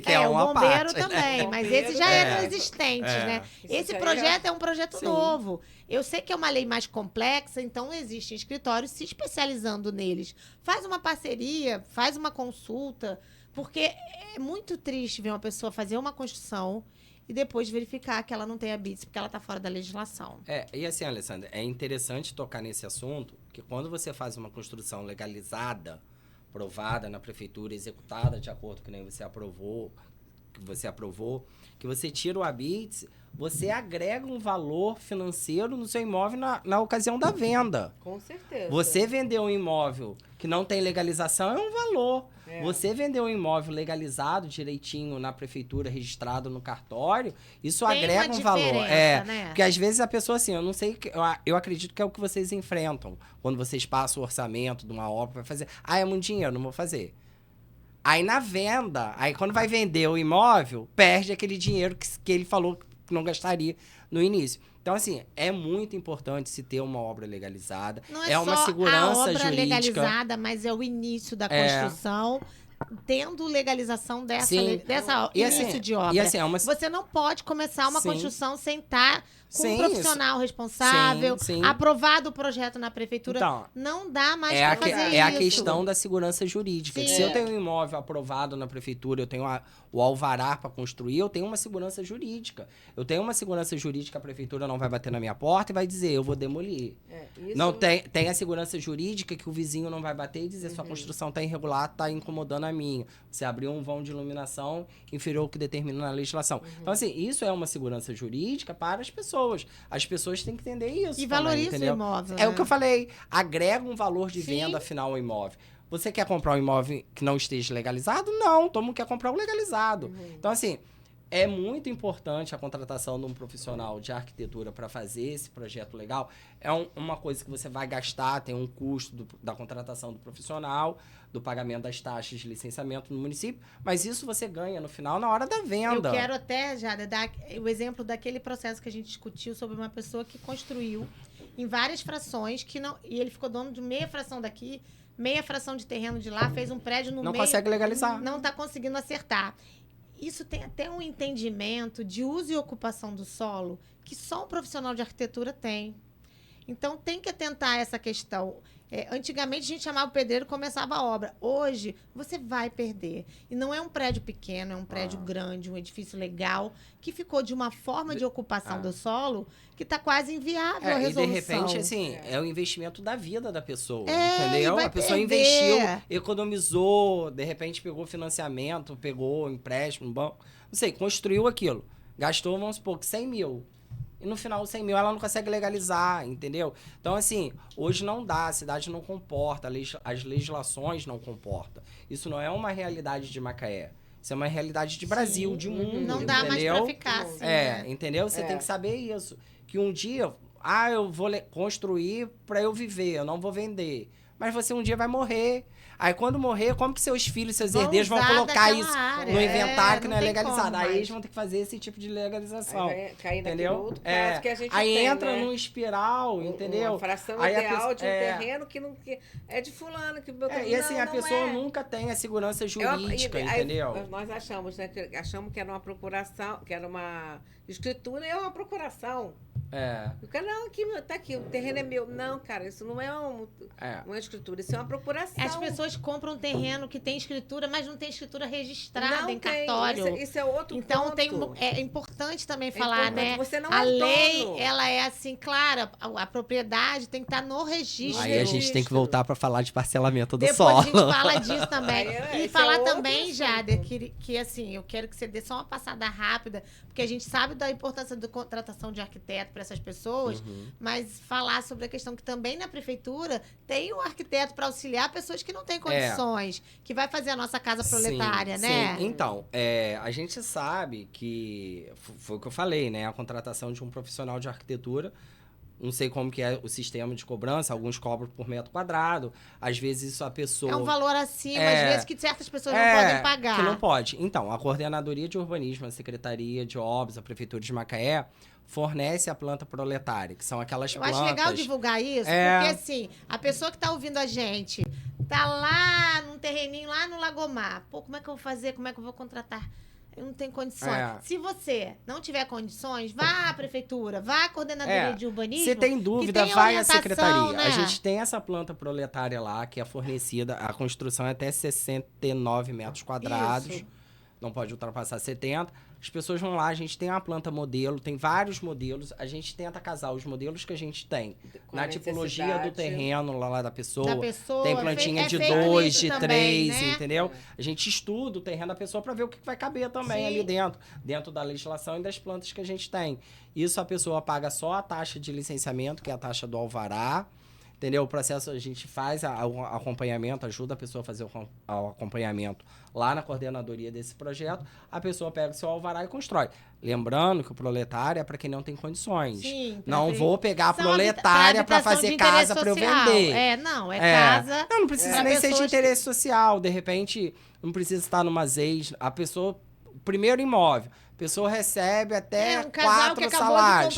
que é uma o bombeiro parte, também, né? mas esse já eram existentes, né? Esse projeto é um projeto novo. Eu sei que é uma lei mais complexa, então existem escritórios se especializando neles. Faz uma parceria, faz uma consulta, porque é muito triste ver uma pessoa fazer uma construção e depois verificar que ela não tem habites porque ela está fora da legislação. E assim, Alessandra, é interessante tocar nesse assunto, que quando você faz uma construção legalizada, aprovada na prefeitura, executada de acordo com nem você aprovou, que você tira o habites, você agrega um valor financeiro no seu imóvel na ocasião da venda. Com certeza. Você vender um imóvel que não tem legalização é um valor. Você vender um imóvel legalizado direitinho na prefeitura, registrado no cartório, isso tem agrega um valor. Né? Porque às vezes a pessoa assim, eu não sei, eu acredito que é o que vocês enfrentam quando vocês passam o orçamento de uma obra para fazer. É muito dinheiro, não vou fazer. Aí na venda, quando vai vender o imóvel, perde aquele dinheiro que ele falou que não gastaria no início. Então, assim, é muito importante se ter uma obra legalizada. Não é uma só segurança a obra jurídica legalizada, mas é o início da construção, tendo legalização dessa início de obra. E assim, Você não pode começar uma construção sem estar com um profissional responsável, sim. aprovado o projeto na prefeitura. Então, não dá mais para fazer isso. É a questão da segurança jurídica. Se eu tenho um imóvel aprovado na prefeitura, eu tenho o alvará para construir, eu tenho uma segurança jurídica. Eu tenho uma segurança jurídica, a prefeitura não vai bater na minha porta e vai dizer, eu vou demolir. Não tem a segurança jurídica que o vizinho não vai bater e dizer, sua construção está irregular, está incomodando a minha. Você abriu um vão de iluminação inferior ao que determina na legislação. Então, assim, isso é uma segurança jurídica para as pessoas. As pessoas têm que entender isso. E valoriza o imóvel. É o que eu falei. Agrega um valor de venda final ao imóvel. Você quer comprar um imóvel que não esteja legalizado? Não, todo mundo quer comprar um legalizado. Então, assim, é muito importante a contratação de um profissional de arquitetura para fazer esse projeto legal. É uma coisa que você vai gastar, tem um custo da contratação do profissional, do pagamento das taxas de licenciamento no município, mas isso você ganha no final, na hora da venda. Eu quero até, Jada, dar o exemplo daquele processo que a gente discutiu sobre uma pessoa que construiu em várias frações, e ele ficou dono de meia fração daqui, meia fração de terreno de lá, fez um prédio no meio. Não consegue legalizar. Não está conseguindo acertar. isso tem até um entendimento de uso e ocupação do solo que só um profissional de arquitetura tem. Então, tem que atentar a essa questão. Antigamente, a gente chamava o pedreiro e começava a obra. Hoje, você vai perder. E não é um prédio pequeno, é um prédio grande, um edifício legal, que ficou de uma forma de ocupação do solo que está quase inviável a resolução. E, de repente, assim, é o investimento da vida da pessoa, e entendeu? vai A pessoa perder. investiu, economizou, de repente pegou financiamento, pegou empréstimo, banco, não sei, construiu aquilo. Gastou, vamos supor, 100 mil. E no final, 100 mil, ela não consegue legalizar, entendeu? Então, assim, hoje não dá, a cidade não comporta, as legislações não comportam. Isso não é uma realidade de Macaé. Isso é uma realidade de Brasil, de mundo, Não dá mais entendeu? pra ficar assim, né? Entendeu? Você tem que saber isso. Que um dia, eu vou construir para eu viver, eu não vou vender. Mas você um dia vai morrer. Aí quando morrer, como que seus filhos, seus herdeiros vão colocar isso no inventário que não é legalizado? Aí eles vão ter que fazer esse tipo de legalização. Aí cair entendeu? Outro caso que a gente aí tem, entra né? num espiral, entendeu? Uma fração aí ideal de um terreno que não é de fulano. E assim, a pessoa nunca tem a segurança jurídica, entendeu? Nós achamos, né? Achamos que era uma procuração, que era uma escritura e é uma procuração. O cara, não, tá aqui, o terreno é meu. Não, cara, isso não é uma escritura, isso é uma procuração. As pessoas compram um terreno que tem escritura, mas não tem escritura registrada em cartório. Isso é outro então, ponto. É importante também falar, né? Você não a lei, dono. ela é assim, claro, a propriedade tem que estar no registro. Aí a gente tem que voltar para falar de parcelamento do Depois solo. a gente fala disso também. E falar também, Jader, que assim, eu quero que você dê só uma passada rápida, porque a gente sabe da importância da contratação de arquiteto para essas pessoas, mas falar sobre a questão que também na prefeitura tem um arquiteto para auxiliar pessoas que não têm condições, que vai fazer a nossa casa proletária, né? Sim. Então, a gente sabe que, foi o que eu falei, né? A contratação de um profissional de arquitetura, não sei como que é o sistema de cobrança, alguns cobram por metro quadrado, às vezes isso a pessoa... É um valor acima, às vezes que certas pessoas não podem pagar. Que não pode. Então, a Coordenadoria de Urbanismo, a Secretaria de Obras, a Prefeitura de Macaé, fornece a planta proletária, que são aquelas plantas... Eu acho legal divulgar isso, porque assim, a pessoa que está ouvindo a gente tá lá num terreninho, lá no Lagomar. Pô, como é que eu vou fazer? Como é que eu vou contratar? Eu não tenho condições. Se você não tiver condições, vá à prefeitura, vá à Coordenadoria de Urbanismo. Se tem dúvida, vai à secretaria. Né? A gente tem essa planta proletária lá, que é fornecida, a construção é até 69 metros quadrados. Isso. Não pode ultrapassar 70. As pessoas vão lá, a gente tem uma planta modelo, tem vários modelos. A gente tenta casar os modelos que a gente tem na tipologia do terreno lá da pessoa. Tem plantinha de 2, de 3, né? Entendeu? A gente estuda o terreno da pessoa para ver o que vai caber também ali dentro da legislação e das plantas que a gente tem. Isso a pessoa paga só a taxa de licenciamento, que é a taxa do alvará. Entendeu? O processo, a gente faz o acompanhamento, ajuda a pessoa a fazer o acompanhamento lá na coordenadoria desse projeto. A pessoa pega o seu alvará e constrói. Lembrando que o proletário é para quem não tem condições. Sim, não vou pegar a proletária para fazer casa para eu vender. Casa. Não precisa nem ser de interesse social. De repente, não precisa estar numa ZEIS. A pessoa, o primeiro imóvel. A pessoa recebe até 4 salários.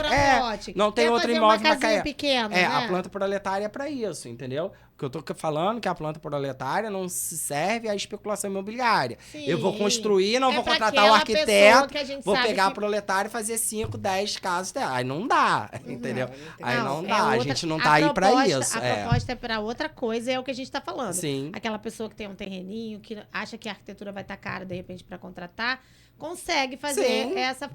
Não tem outro imóvel para cair. Pequena, né? A planta proletária é para isso, entendeu? O que eu tô falando que a planta proletária não se serve à especulação imobiliária. Sim. Eu vou construir, não vou contratar o arquiteto, vou pegar a proletária e fazer 5, 10 casas dela. Aí não dá, entendeu? Aí não dá, a gente não tá aí para isso. A proposta é para outra coisa, é o que a gente tá falando. Sim. Aquela pessoa que tem um terreninho, que acha que a arquitetura vai estar cara, de repente, para contratar, consegue fazer essa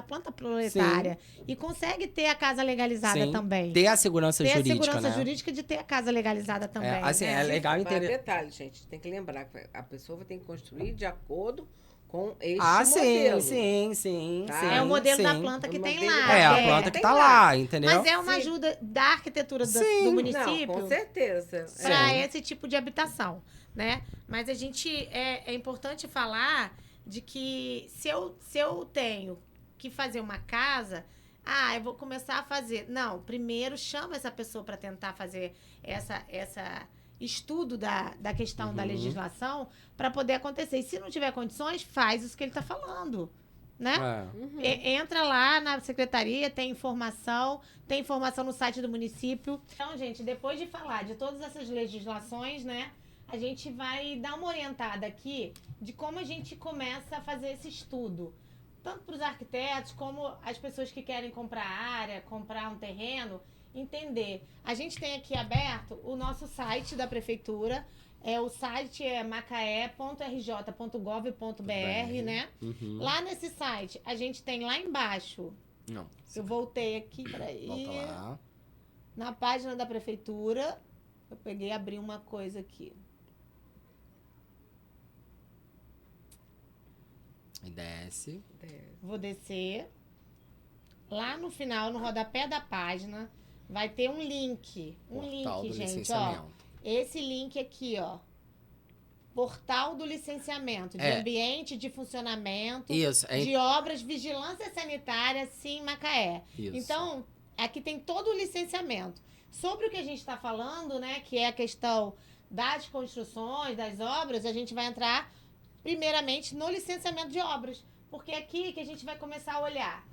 planta proletária. Sim. E consegue ter a casa legalizada também. Ter a segurança jurídica, Ter a segurança jurídica de ter a casa legalizada também. É legal entender. Detalhe, gente, tem que lembrar que a pessoa tem que construir de acordo com este modelo. Sim. É o modelo da planta que tem lá. É a planta que tá lá, entendeu? Mas é uma ajuda da arquitetura do município. Não, com certeza. Para esse tipo de habitação, né? Mas a gente é importante falar de que se eu tenho que fazer uma casa, eu vou começar a fazer. Não, primeiro chama essa pessoa para tentar fazer essa estudo da questão da legislação para poder acontecer. E se não tiver condições, faz isso que ele está falando, né? Entra lá na secretaria, tem informação no site do município. Então, gente, depois de falar de todas essas legislações, né? a gente vai dar uma orientada aqui de como a gente começa a fazer esse estudo. Tanto para os arquitetos, como as pessoas que querem comprar área, comprar um terreno, entender. A gente tem aqui aberto o nosso site da prefeitura. O site é macaé.rj.gov.br, né? Uhum. Lá nesse site, a gente tem lá embaixo. Não. Eu voltei aqui para Volta lá. na página da prefeitura. Eu peguei e abri uma coisa aqui. E desce. Vou descer. Lá no final, no rodapé da página, vai ter um link. Portal do gente, ó. licenciamento. Esse link aqui, ó. Portal do licenciamento, de ambiente de funcionamento, Isso, de obras, vigilância sanitária, sim, Macaé. Isso. Então, aqui tem todo o licenciamento. Sobre o que a gente está falando, né, que é a questão das construções, das obras, a gente vai entrar primeiramente no licenciamento de obras. Porque é aqui que a gente vai começar a olhar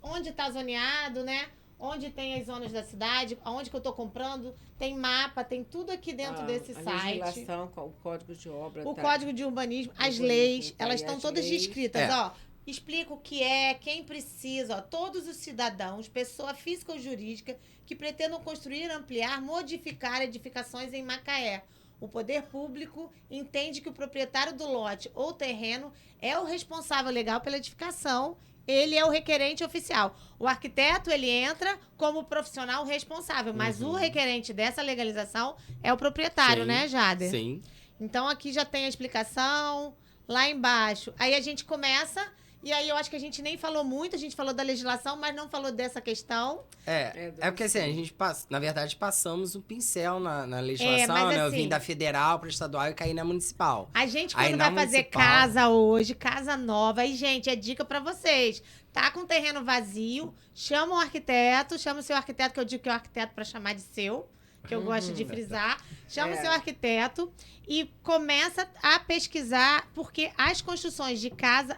onde está zoneado, né? Onde tem as zonas da cidade, onde que eu estou comprando, tem mapa, tem tudo aqui dentro desse site. A legislação, o código de obra. O código de urbanismo, as leis, elas estão todas descritas, ó. Explica o que é, quem precisa, ó. Todos os cidadãos, pessoa física ou jurídica, que pretendam construir, ampliar, modificar edificações em Macaé. O poder público entende que o proprietário do lote ou terreno é o responsável legal pela edificação. Ele é o requerente oficial. O arquiteto, ele entra como profissional responsável, mas o requerente dessa legalização é o proprietário, Sim, né, Jader? Sim. Então, aqui já tem a explicação, lá embaixo. Aí a gente começa, e aí eu acho que a gente nem falou muito, a gente falou da legislação, mas não falou dessa questão. É porque assim, a gente, na verdade, passamos o pincel na legislação, mas, né? Eu assim, vim da federal para estadual e caí na municipal. A gente, Aí, quando na vai fazer municipal- casa hoje, casa nova, aí, gente, é dica pra vocês. Tá com terreno vazio, chama um arquiteto, chama o seu arquiteto, que eu digo que é o arquiteto pra chamar de seu, que eu gosto de frisar. Chama o seu arquiteto e começa a pesquisar, porque as construções de casa,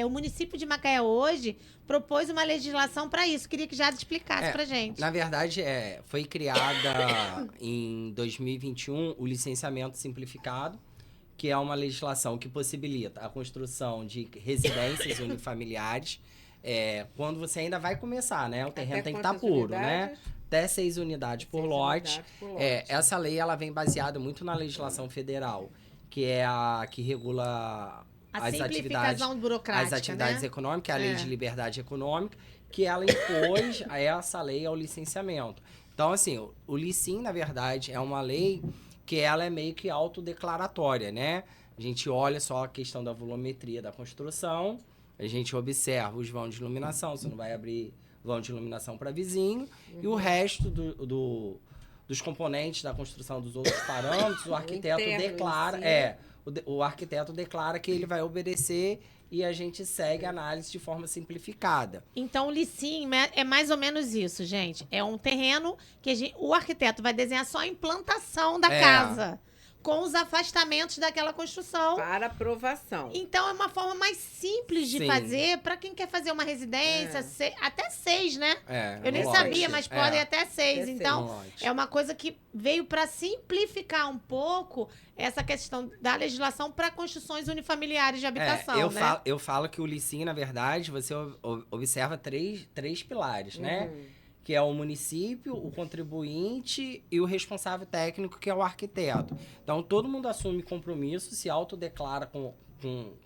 o município de Macaé hoje propôs uma legislação para isso. Queria que já explicasse pra gente. Na verdade, foi criada em 2021 o licenciamento simplificado, que é uma legislação que possibilita a construção de residências unifamiliares. Quando você ainda vai começar, né? O terreno tem que estar puro, né? Até 6 unidades por lote. Essa lei ela vem baseada muito na legislação federal, que é a que regula A as simplificação burocrática, as atividades né? econômicas, que é a Lei de Liberdade Econômica, que ela impôs a essa lei ao licenciamento. Então, assim, o licim, na verdade, é uma lei que ela é meio que autodeclaratória, né? A gente olha só a questão da volumetria da construção, a gente observa os vãos de iluminação, você não vai abrir vão de iluminação para vizinho, e o resto dos componentes da construção dos outros parâmetros, o arquiteto declara... O arquiteto declara que ele vai obedecer e a gente segue a análise de forma simplificada. Então, o licim é mais ou menos isso, gente. É um terreno que o arquiteto vai desenhar só a implantação da casa, com os afastamentos daquela construção. Para aprovação. Então, é uma forma mais simples de fazer para quem quer fazer uma residência, até 6, né? Eu nem sabia, mas podem até 6. Então, é uma coisa que veio para simplificar um pouco essa questão da legislação para construções unifamiliares de habitação, eu falo que o licim, na verdade, você observa três pilares, né? Que é o município, o contribuinte e o responsável técnico, que é o arquiteto. Então, todo mundo assume compromisso, se autodeclara com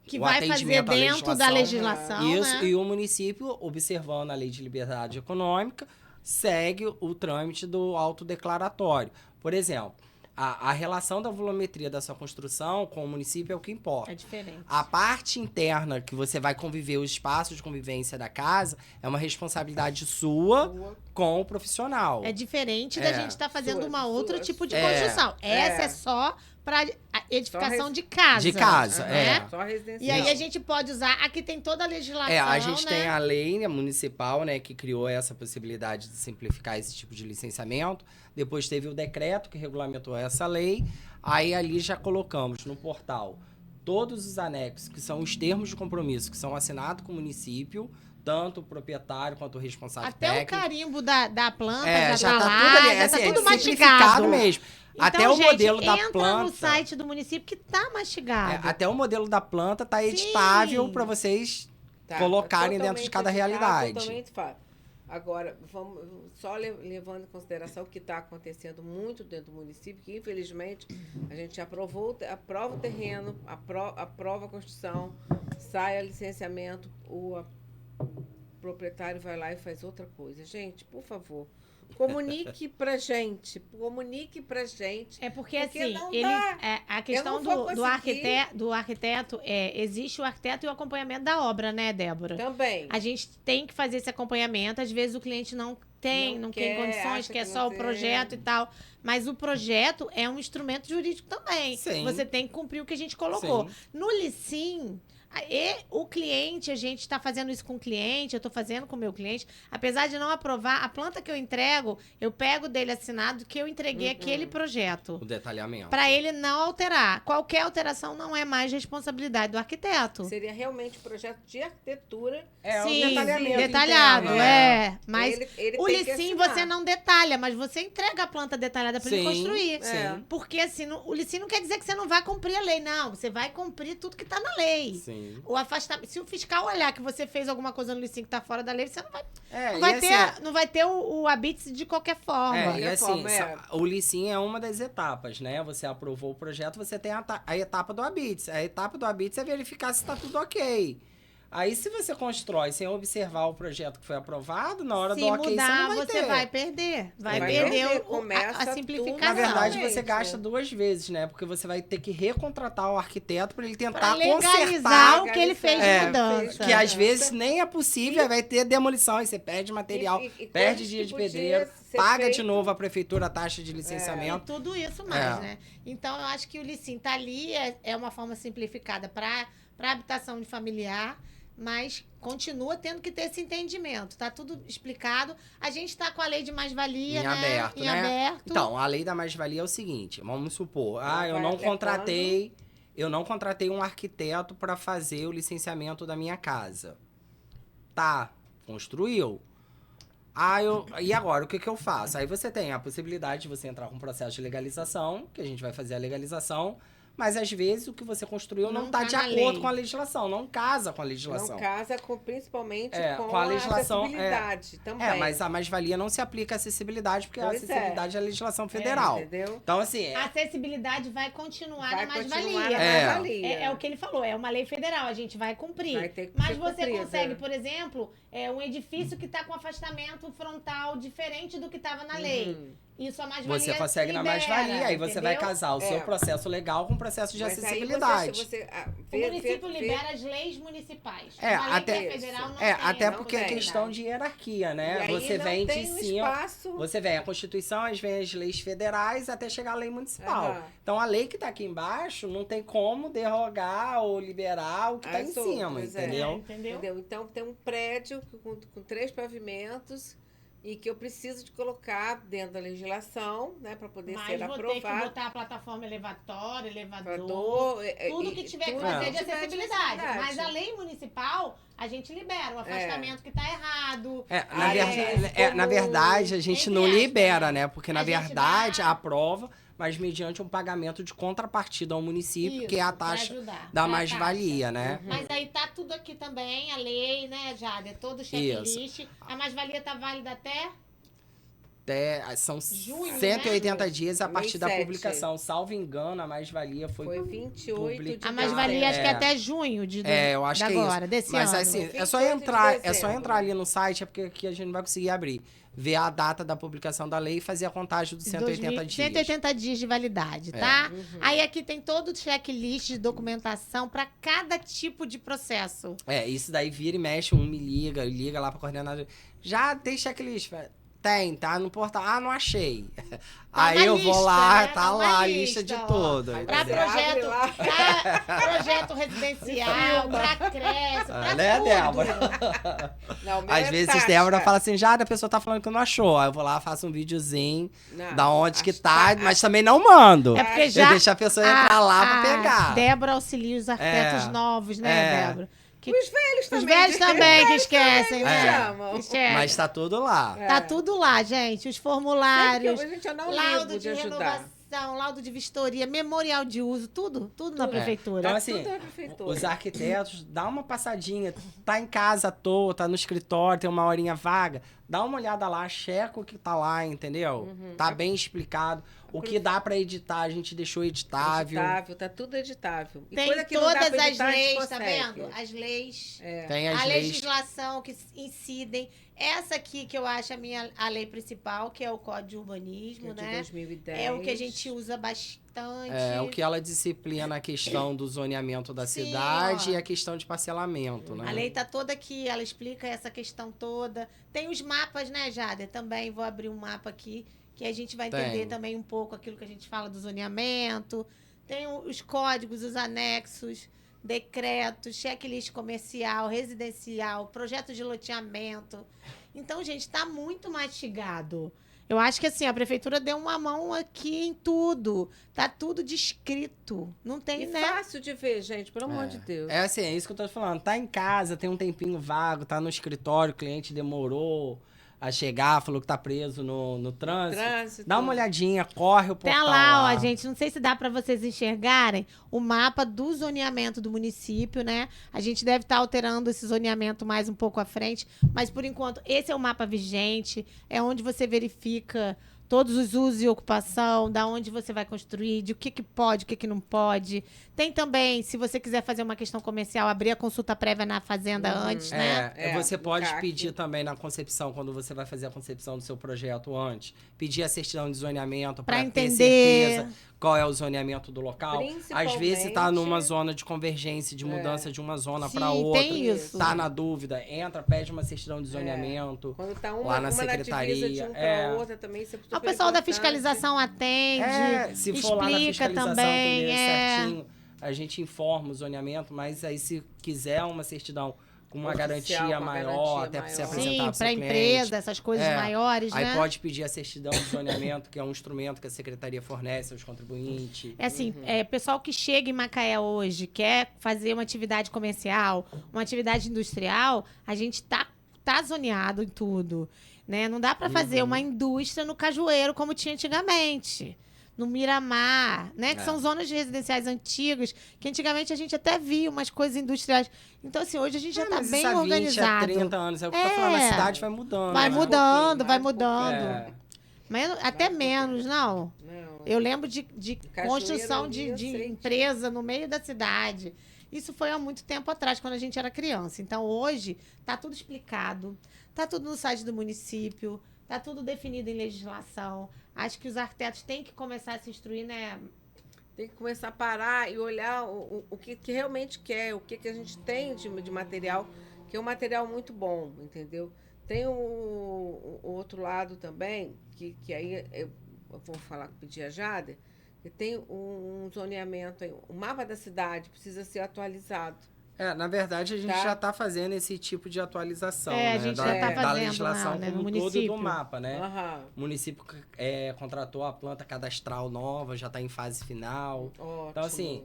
que o vai fazer atendimento à dentro da legislação, Isso, né? e o município, observando a Lei de Liberdade Econômica, segue o trâmite do autodeclaratório. Por exemplo, a relação da volumetria da sua construção com o município é o que importa. É diferente. A parte interna que você vai conviver, o espaço de convivência da casa, é uma responsabilidade sua com o profissional. É diferente da gente estar fazendo outro tipo de construção. Essa é só para edificação de casa. De casa, Só residencial. E aí a gente pode usar... Aqui tem toda a legislação, a gente tem a lei municipal, né, que criou essa possibilidade de simplificar esse tipo de licenciamento. Depois teve o decreto que regulamentou essa lei. Aí ali já colocamos no portal todos os anexos, que são os termos de compromisso que são assinados com o município, tanto o proprietário quanto o responsável Até técnico. o carimbo da planta É, já tá tudo lá, ali, já assim, tá tudo simplificado mastigado. mesmo. Então, Até o gente, modelo da entra planta. no site do município que tá mastigado. Até o modelo da planta tá Sim. editável para vocês Tá, colocarem dentro de cada totalmente realidade. Totalmente fácil. Agora, vamos só levando em consideração o que está acontecendo muito dentro do município, que infelizmente a gente aprova o terreno, aprova a construção, sai a licenciamento, o proprietário vai lá e faz outra coisa. Gente, por favor, comunique pra gente. É porque Porque assim, não ele, dá. a questão Eu não vou do arquiteto, existe o arquiteto e o acompanhamento da obra, né, Débora? Também. A gente tem que fazer esse acompanhamento. Às vezes o cliente não tem Não tem quer, condições, acha quer que só não o tem. projeto e tal. Mas o projeto é um instrumento jurídico também. Sim. Você tem que cumprir o que a gente colocou. Sim. No Licim, o cliente, a gente está fazendo isso com o cliente, eu estou fazendo com o meu cliente. Apesar de não aprovar, a planta que eu entrego, eu pego dele assinado que eu entreguei aquele projeto. O detalhamento. Para ele não alterar. Qualquer alteração não é mais responsabilidade do arquiteto. Seria realmente um projeto de arquitetura. Sim, o detalhamento detalhado, interno, Mas ele o tem que Licim assinar. você não detalha, mas você entrega a planta detalhada para ele Sim, construir. sim. Porque assim, o Licim não quer dizer que você não vai cumprir a lei, não. Você vai cumprir tudo que está na lei. Sim. O afastamento, se o fiscal olhar que você fez alguma coisa no Licim que tá fora da lei, você não vai ter o habite de qualquer forma. E assim, forma, é. o Licim é uma das etapas, né? Você aprovou o projeto, você tem a etapa do habite. A etapa do habite é verificar se está tudo ok. Aí, se você constrói sem observar o projeto que foi aprovado, na hora Se do ok, mudar, você não vai você ter. vai perder. Vai Entendeu? perder Começa a tudo simplificação. Na verdade, Exatamente. você gasta 2 vezes, né? Porque você vai ter que recontratar o arquiteto para ele Pra tentar legalizar consertar. o que ele fez É, de mudança. Que às vezes nem é possível, aí vai ter demolição, aí você perde material, E perde coisas dia que de podia pedreiro, ser paga de feito. novo a prefeitura a taxa de E licenciamento. tudo isso mais, É. né? Então, eu acho que o Licim tá ali, é uma forma simplificada para habitação de familiar, mas continua tendo que ter esse entendimento. Tá tudo explicado. A gente está com a lei de mais-valia, Em né? aberto, Em né? aberto. Então, a lei da mais-valia é o seguinte, vamos supor, Ela eu vai não até contratei um arquiteto para fazer o licenciamento da minha casa. Tá, construiu. E agora, o que eu faço? Aí você tem a possibilidade de você entrar com um processo de legalização, que a gente vai fazer a legalização, mas às vezes o que você construiu não está tá de na acordo lei. com a legislação, não casa com a legislação. Não casa principalmente com com a legislação, acessibilidade também. Mas a mais-valia não se aplica à acessibilidade, porque Pois a acessibilidade é a legislação federal. Entendeu? Então, assim, A acessibilidade vai continuar Vai na continuar mais-valia. na É. mais-valia. É o que ele falou, é uma lei federal, a gente vai cumprir. Vai ter que Mas ser você cumprida. consegue, por exemplo, um edifício que está com afastamento frontal diferente do que estava na lei. Isso a mais-valia você consegue na libera, mais-valia, aí você vai entendeu? casar o seu processo legal com o processo de Mas aí acessibilidade. O município libera as leis municipais. É, Uma lei até- que é federal não até tem, porque não é tem. questão de hierarquia, né? E aí Você não vem de tem um cima. espaço. Você vem a Constituição, aí vem as leis federais até chegar a lei municipal. Aham. Então a lei que tá aqui embaixo não tem como derrogar ou liberar o que tá em As cima, outras, entendeu? Entendeu? Então tem um prédio com 3 pavimentos e que eu preciso de colocar dentro da legislação, né, para poder Mas ser vou ter que aprovado. botar a plataforma elevatória, elevador, Elevador, tudo que tiver que tudo fazer que de tiver de acessibilidade. acessibilidade. Mas a lei municipal, a gente libera o afastamento que tá errado. Na verdade, a gente não Entre aspas, libera, né? né? Porque, na A gente verdade, dá- aprova, mas mediante um pagamento de contrapartida ao município, Isso, que é a pra taxa ajudar, da pra mais-valia, né? Mas aí tá tudo aqui também, a lei, né, Jade? É todo o checklist. A mais-valia tá válida até São Junho, 180 né? dias a partir da 7. publicação. Salvo engano, a mais-valia foi 28 de a mais-valia, acho que É. até junho de eu acho que é agora, isso. desse Mas ano. assim, é 28 só de entrar dezembro. ali no site, é porque aqui a gente não vai conseguir abrir. Ver a data da publicação da lei e fazer a contagem dos 180 dias. 180 dias de validade, tá? Aí aqui tem todo o checklist de documentação para cada tipo de processo. Isso daí vira e mexe, me liga lá pra coordenadora. Já tem checklist? Tem, tá no portal. Não achei. Aí na eu vou lista, lá, né? tá Tá lá na a lista lista, de ó. tudo. Pra entendeu? Abre lá. projeto residencial, pra creche, pra Né, tudo. Débora? Não, o meu Às é vezes taxa. Débora fala assim, já a pessoa tá falando que não achou. Aí eu vou lá, faço um videozinho Não, da onde que as tá, ta- mas também não mando. É porque Eu já deixo a pessoa entrar lá pra pegar. Débora auxilia os arquitetos É. novos, né, Débora? Os velhos Os também. velhos também que esquecem, me né? chamam. Que esquecem. Mas tá tudo lá. Tá tudo lá, gente. Os formulários, Gente, eu não laudo ligo de de ajudar. renovação, laudo de vistoria, memorial de uso, tudo na prefeitura. Então, Tá assim, tudo na prefeitura. os arquitetos, dá uma passadinha. Tá em casa à toa, tá no escritório, tem uma horinha vaga. Dá uma olhada lá, checa o que tá lá, entendeu? Tá bem explicado. O que dá pra editar, a gente deixou editável. Editável, tá tudo editável. E Tem coisa que não dá todas pra as editar, a gente leis, tá consegue. vendo? As leis. Tem as A leis. legislação que incidem. Essa aqui que eu acho a lei principal, que é o Código de Urbanismo, Que é de né? 2010. É o que a gente usa bastante. É o que ela disciplina a questão do zoneamento da Sim, cidade ó. e a questão de parcelamento, né? A lei tá toda aqui, ela explica essa questão toda. Tem os mapas, né, Jader? Também vou abrir um mapa aqui, que a gente vai entender Tem. também um pouco aquilo que a gente fala do zoneamento. Tem os códigos, os anexos, decretos, checklist comercial, residencial, projeto de loteamento. Então, gente, tá muito mastigado. Eu acho que assim, a prefeitura deu uma mão aqui em tudo. Tá tudo descrito. Não tem, E né? fácil de ver, gente, pelo amor de Deus. É assim, é isso que eu tô falando. Tá em casa, tem um tempinho vago, tá no escritório, o cliente demorou a chegar, falou que tá preso no trânsito. Trânsito. Dá uma olhadinha, corre o Tá portal lá, ó, gente. Não sei se dá pra vocês enxergarem o mapa do zoneamento do município, né? A gente deve estar alterando esse zoneamento mais um pouco à frente, mas por enquanto esse é o mapa vigente, é onde você verifica todos os usos e ocupação, da onde você vai construir, de o que pode, o que não pode. Tem também, se você quiser fazer uma questão comercial, abrir a consulta prévia na fazenda antes, né? Você no pode CAC. pedir também na concepção, quando você vai fazer a concepção do seu projeto antes, pedir a certidão de zoneamento Pra para ter entender. certeza qual é o zoneamento do local. Às vezes tá numa zona de convergência, de mudança de uma zona para Sim, outra. tem isso. Tá na dúvida, entra, pede uma certidão de zoneamento. Quando tá lá na secretaria. divisa de um pra outra também, isso é super O pessoal da importante. fiscalização atende, Se for lá na explica fiscalização também, entender certinho, a gente informa o zoneamento, mas aí se quiser uma certidão com uma Oficial, garantia com uma maior, garantia até para você maior. apresentar sim, para para seu empresa, cliente. essas coisas maiores, Aí né? pode pedir a certidão de zoneamento, que é um instrumento que a secretaria fornece aos contribuintes. É assim, pessoal que chega em Macaé hoje, quer fazer uma atividade comercial, uma atividade industrial, a gente tá zoneado em tudo, né? Não dá para fazer uma indústria no Cajueiro como tinha antigamente. No Miramar, né? Que são zonas residenciais antigas, que antigamente a gente até via umas coisas industriais. Então, assim, hoje a gente já tá mas bem isso há 20, organizado. há 30 anos, é o que eu tô falando, a cidade vai mudando. Vai né? mudando, vai mais um pouquinho. mudando. Mas até menos, não. Não, Eu lembro de Cajueiro construção ali, de eu sei. empresa no meio da cidade. Isso foi há muito tempo atrás, quando a gente era criança. Então, hoje, tá tudo explicado. Tá tudo no site do município. Tá tudo definido em legislação. Acho que os arquitetos têm que começar a se instruir, né? Tem que começar a parar e olhar o que realmente quer, o que a gente tem de material, que é um material muito bom, entendeu? Tem o outro lado também, que aí eu vou falar com o Pedir a Jader, que tem um zoneamento aí, o mapa da cidade precisa ser atualizado. Na verdade, a gente Tá. já está fazendo esse tipo de atualização, É, a né? gente da, já tá da fazendo legislação lá, né, como no um todo e município. do mapa, né? Aham. O município contratou a planta cadastral nova, já está em fase final. Ótimo. Então, assim,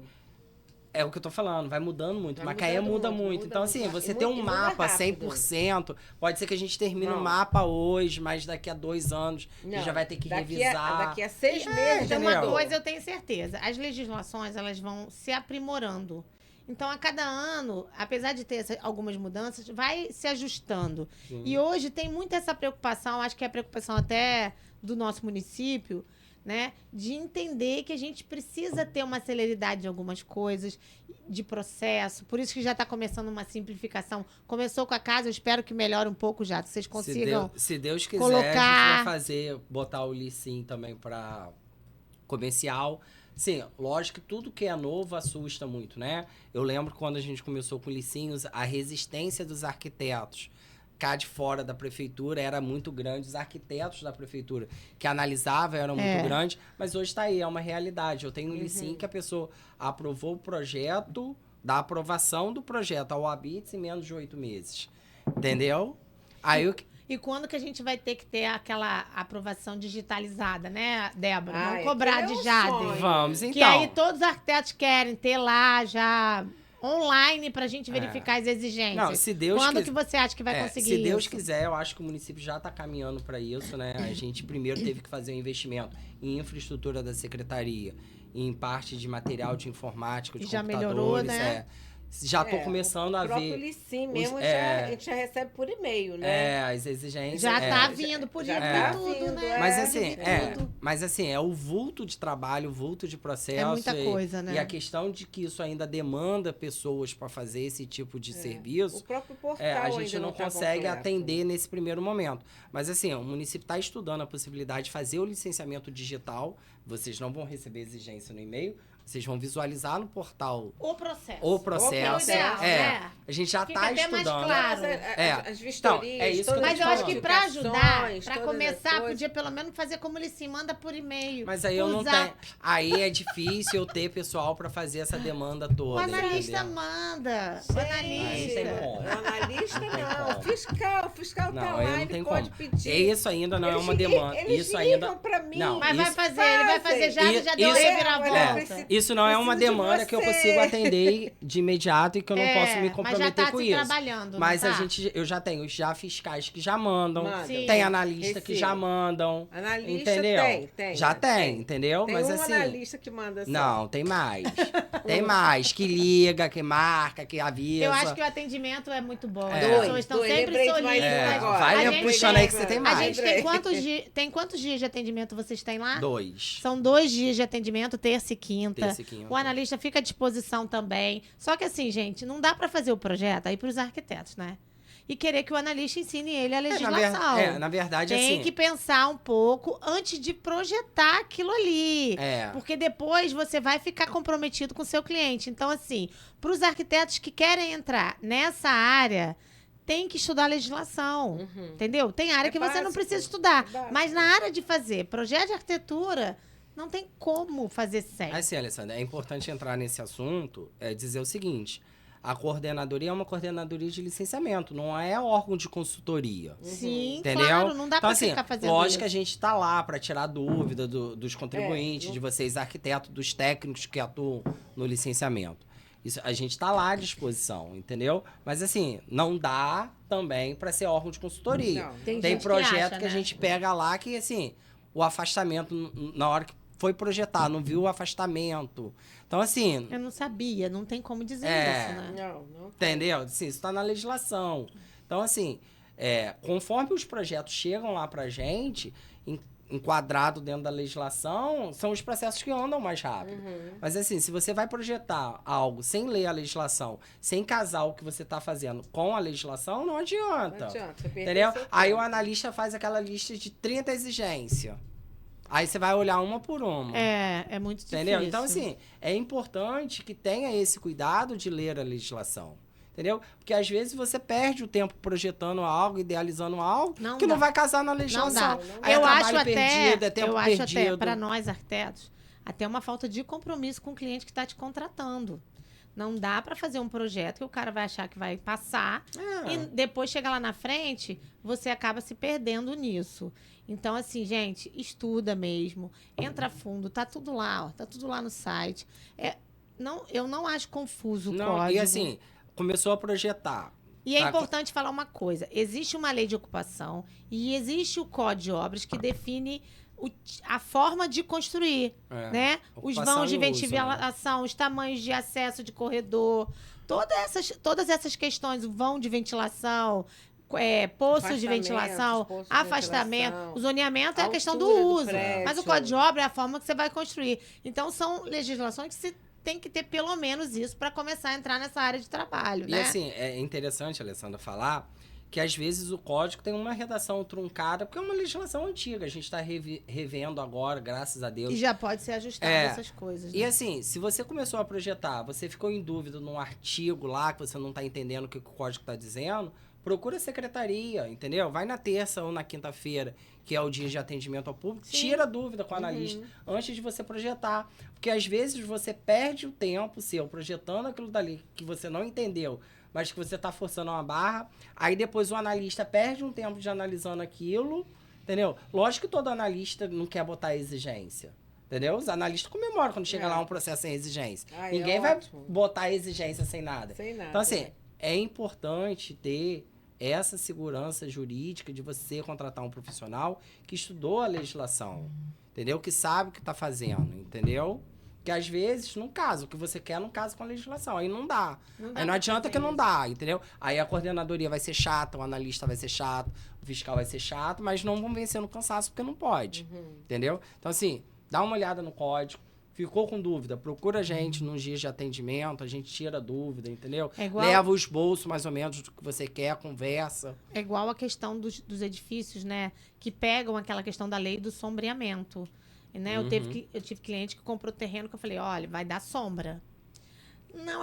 é o que eu tô falando, vai mudando muito. Vai Macaé mudando muda muito, muito. muda Então, muito assim, rápido. você E tem um muda mapa rápido. 100%, pode ser que a gente termine o Não. mapa hoje, mas daqui a 2 anos a Não, gente já vai ter que daqui revisar. Daqui a 6 meses já Tem uma entendeu? mudou. coisa eu tenho certeza. As legislações, elas vão se aprimorando. Então, a cada ano, apesar de ter algumas mudanças, vai se ajustando. Sim. E hoje tem muito essa preocupação, acho que é a preocupação até do nosso município, né? De entender que a gente precisa ter uma celeridade de algumas coisas, de processo. Por isso que já está começando uma simplificação. Começou com a casa, eu espero que melhore um pouco já, que vocês consigam. Se Deus quiser, colocar- a gente vai botar o Licim também para comercial. Sim, lógico que tudo que é novo assusta muito, né? Eu lembro quando a gente começou com Licinhos, a resistência dos arquitetos cá de fora da prefeitura era muito grande, os arquitetos da prefeitura que analisavam eram muito grandes, mas hoje está aí, é uma realidade. Eu tenho um Licim que a pessoa aprovou o projeto, da aprovação do projeto ao Habits em menos de 8 meses. Entendeu? Aí o que E quando que a gente vai ter que ter aquela aprovação digitalizada, né, Débora? Ai, Vamos cobrar aquele é de um Jade. sonho. Vamos, então. Que aí todos os arquitetos querem ter lá já online pra gente verificar as exigências? Não, se Deus Quando que você acha que vai conseguir isso? Se Deus quiser, eu acho que o município já está caminhando para isso, né? A gente primeiro teve que fazer um investimento em infraestrutura da secretaria, em parte de material de informática, de já computadores. melhorou, né? Já estou começando a ver. O próprio Licim mesmo, a gente já recebe por e-mail, né? As exigências. Já tá vindo, podia vir tudo, vindo, né? Mas assim, é o vulto de trabalho, o vulto de processo. É muita coisa, né? E a questão de que isso ainda demanda pessoas para fazer esse tipo de serviço. O próprio portal a gente ainda não tá consegue completo. atender nesse primeiro momento. Mas assim, o município está estudando a possibilidade de fazer o licenciamento digital. Vocês não vão receber exigência no e-mail. Vocês vão visualizar no portal O processo. o processo. ideal, né? A gente já Fica está até mais estudando. claro. As vistorias, Então, é isso que eu tô Mas te eu acho falando. que pra ajudar, Notificações, pra todas começar, as coisas. podia pelo menos fazer como ele se manda por e-mail. Mas aí eu não Usar. tenho. Aí é difícil eu ter pessoal para fazer essa demanda O toda. analista entendeu? manda. O Não tem analista. como. O analista Não tem não. como. O fiscal tá Não, lá, aí não ele tem pode como. pedir. Isso ainda não é uma Eles- demanda. Eles Isso ligam ainda. pra mim. Não, Mas vai isso- fazer, ele vai fazer já, Isso- já deu a isso- reviravolta. Isso não é uma Preciso de demanda que eu você. consigo atender de imediato e que eu não posso me mas já comprometer tá com se isso. trabalhando, Mas não a tá? gente, eu já tenho já fiscais que já mandam, Manda. Sim. tem analista que Recibo. já mandam, Analista entendeu? tem. Já tem, entendeu? Tem Mas um assim, analista que manda só. não, tem mais. Tem mais, que liga, que marca, que avisa. Eu acho que o atendimento é muito bom. É. As pessoas estão Dois, sempre lembrei de mais solícitas. um agora. vai A gente puxando tem- aí que você tem A mais. gente tem quantos dias de atendimento vocês têm lá? 2. São 2 dias de atendimento, terça e quinta. Terça e quinta. O analista fica à disposição também. Só que assim, gente, não dá para fazer o projeto aí para os arquitetos, né? E querer que o analista ensine ele a legislação. Na verdade, Tem assim. que pensar um pouco antes de projetar aquilo ali. Porque depois você vai ficar comprometido com o seu cliente. Então, assim, para os arquitetos que querem entrar nessa área, tem que estudar legislação. Entendeu? Tem área que você não básico. precisa estudar. Básico. Mas na área de fazer projeto de arquitetura, não tem como fazer sem. Assim, Alessandra, é importante entrar nesse assunto, dizer o seguinte: a coordenadoria é uma coordenadoria de licenciamento, não é órgão de consultoria. Sim, Entendeu? claro, não dá Então, pra assim, ficar fazendo lógico isso. que a gente está lá para tirar dúvida dos contribuintes, não- de vocês arquitetos, dos técnicos que atuam no licenciamento. Isso, a gente está lá à disposição, entendeu? Mas assim, não dá também para ser órgão de consultoria. Não. Tem Tem gente que projeto acha, que a né? gente pega lá que, assim, o afastamento, na hora que foi projetar, não viu o afastamento. Então, assim, Eu não sabia, não tem como dizer É. isso, né? Não. entendeu? Assim, isso está na legislação. Então, assim, conforme os projetos chegam lá pra gente, enquadrado dentro da legislação, são os processos que andam mais rápido. Mas, assim, se você vai projetar algo sem ler a legislação, sem casar o que você está fazendo com a legislação, não adianta. Não adianta. Você perdeu Entendeu? seu Aí o tempo. analista faz aquela lista de 30 exigências. Aí você vai olhar uma por uma. É muito difícil. Entendeu? Então, assim, é importante que tenha esse cuidado de ler a legislação. Entendeu? Porque às vezes você perde o tempo projetando algo, idealizando algo, Não que dá. não vai casar na Não legislação. dá. Aí é Eu trabalho acho até, perdido, é tempo eu acho até perdido. para nós arquitetos, até uma falta de compromisso com o cliente que está te contratando. Não dá para fazer um projeto que o cara vai achar que vai passar e depois chega lá na frente, você acaba se perdendo nisso. Então, assim, gente, estuda mesmo, entra a fundo, tá tudo lá, ó, tá tudo lá no site. Eu não acho confuso o Não, código. e assim, começou a projetar. E é Tá. importante falar uma coisa: existe uma lei de ocupação e existe o Código de Obras que define a forma de construir, né? Os Ocupação vãos de e uso, né? ventilação, os tamanhos de acesso de corredor, todas essas questões, o vão de ventilação, poços de Afastamentos, ventilação, poços de afastamento, ventilação, o zoneamento é a questão do altura do uso. prédio. Mas o Código de Obra é a forma que você vai construir. Então, são legislações que se tem que ter pelo menos isso para começar a entrar nessa área de trabalho, E né? assim, é interessante, Alessandra, falar que às vezes o código tem uma redação truncada, porque é uma legislação antiga. A gente está revendo agora, graças a Deus. E já pode ser ajustado essas coisas. E Né? assim, se você começou a projetar, você ficou em dúvida num artigo lá, que você não está entendendo o que o código está dizendo, procura a secretaria, entendeu? Vai na terça ou na quinta-feira, que é o dia de atendimento ao público, Sim. tira a dúvida com o analista antes de você projetar. Porque às vezes você perde o tempo seu projetando aquilo dali que você não entendeu, mas que você está forçando uma barra, aí depois o analista perde um tempo de analisando aquilo, entendeu? Lógico que todo analista não quer botar exigência, Entendeu? Os analistas comemoram quando chega É. lá um processo sem exigência. Ai, Ninguém é vai ótimo. botar exigência sem nada. Sem nada. Então, assim, é importante ter essa segurança jurídica de você contratar um profissional que estudou a legislação, entendeu? Que sabe o que está fazendo, entendeu? Que às vezes, não casa, o que você quer não casa com a legislação, aí não dá. Aí não adianta que não dá, entendeu? Aí a coordenadoria vai ser chata, o analista vai ser chato, o fiscal vai ser chato, mas não vão vencer no cansaço porque não pode, entendeu? Então, assim, dá uma olhada no código. Ficou com dúvida, procura a gente nos dias de atendimento, a gente tira a dúvida, entendeu? É igual- Leva o esboço mais ou menos do que você quer, conversa. É igual a questão dos edifícios, né? Que pegam aquela questão da lei do sombreamento. Né? Uhum. Eu tive cliente que comprou terreno que eu falei, olha, vai dar sombra. Não,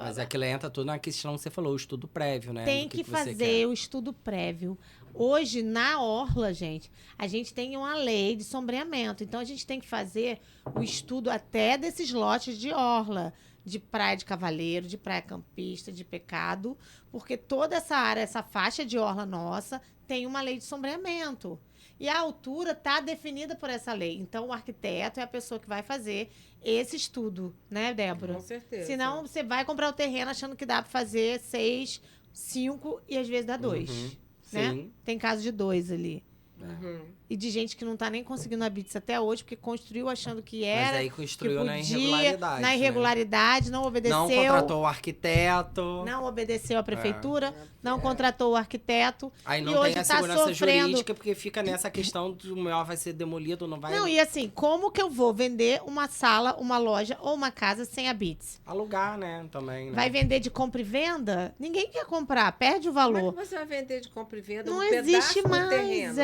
Mas aquilo entra tudo na questão que você falou, o estudo prévio, né? tem do que você fazer quer. o estudo prévio. Hoje, na orla, gente, a gente tem uma lei de sombreamento. Então, a gente tem que fazer o estudo até desses lotes de orla, de praia de cavaleiro, de praia campista, de pecado, porque toda essa área, essa faixa de orla nossa, tem uma lei de sombreamento. E a altura está definida por essa lei. Então, o arquiteto é a pessoa que vai fazer esse estudo, né, Débora? Com certeza. Senão, você vai comprar o terreno achando que dá para fazer 6, 5 e às vezes dá 2. Uhum. Né? Sim. Tem caso de 2 ali. Uhum. E de gente que não tá nem conseguindo a BITS até hoje, porque construiu achando que Mas era, aí que construiu na podia, irregularidade. na né? irregularidade, não obedeceu. Não contratou o arquiteto. Não obedeceu a prefeitura, É. não contratou o arquiteto. Aí E não hoje tem a tá segurança sofrendo. jurídica, porque fica nessa questão de o meu vai ser demolido ou não vai Não, e assim, como que eu vou vender uma sala, uma loja ou uma casa sem a BITS? alugar, né? Também, né? Vai vender de compra e venda? Ninguém quer comprar, perde o Como é valor. que você vai vender de compra e venda Não um existe pedaço do mais, terreno?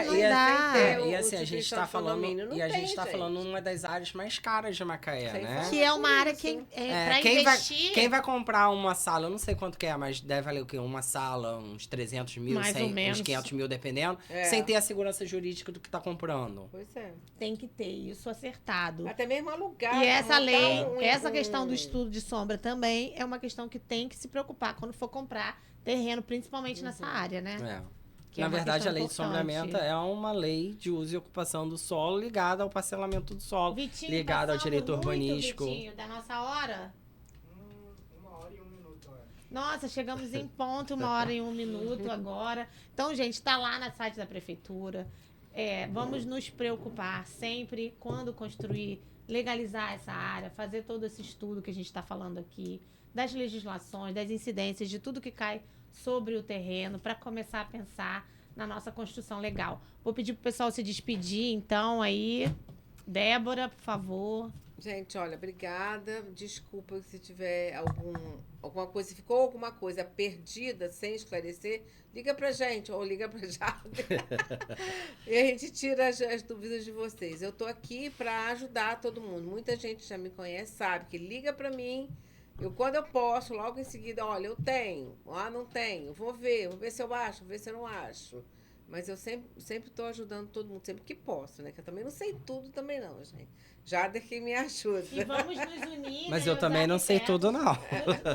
não e dá. ter e o assim, a gente subscrição tá de falando, condomínio, não e a tem, gente tá gente. falando uma das áreas mais caras de Macaé, Sem né? falar. Que é uma área Isso. que É, pra quem investir... quem vai comprar uma sala, eu não sei quanto que é, mas deve valer o quê? Uma sala, uns 300 mil, Mais ou menos. uns 500 mil, dependendo, É. sem ter a segurança jurídica do que tá comprando. Pois é. Tem que ter isso acertado. Até mesmo alugar. E essa montar lei, um- essa um- questão do estudo de sombra também é uma questão que tem que se preocupar quando for comprar terreno, principalmente nessa área, né? É. Que é Na uma verdade, questão a lei de importante. sombreamento é uma lei de uso e ocupação do solo ligada ao parcelamento do solo, Vitinho, ligada ao passamos direito muito, urbanístico. Vitinho, da nossa hora. 1 hora e 1 minuto, olha. Nossa, chegamos em ponto, 1 hora e 1 minuto agora. Então, gente, tá lá no site da prefeitura. Vamos nos preocupar sempre quando construir, legalizar essa área, fazer todo esse estudo que a gente está falando aqui, das legislações, das incidências, de tudo que cai sobre o terreno, para começar a pensar na nossa construção legal. Vou pedir pro pessoal se despedir, então, aí. Débora, por favor. Gente, olha, obrigada. Desculpa se tiver alguma coisa, se ficou alguma coisa perdida sem esclarecer, liga pra gente ou liga pra Jade. E a gente tira as dúvidas de vocês. Eu tô aqui para ajudar todo mundo. Muita gente já me conhece, sabe que liga pra mim. Quando eu posso, logo em seguida, olha, eu tenho, não tenho, vou ver se eu acho, vou ver se eu não acho. Mas eu sempre estou ajudando todo mundo, sempre que posso, né? Que eu também não sei tudo também não, gente. Jada que me ajuda. E vamos nos unir. Mas né, eu os também não sei arquitetos. tudo, não.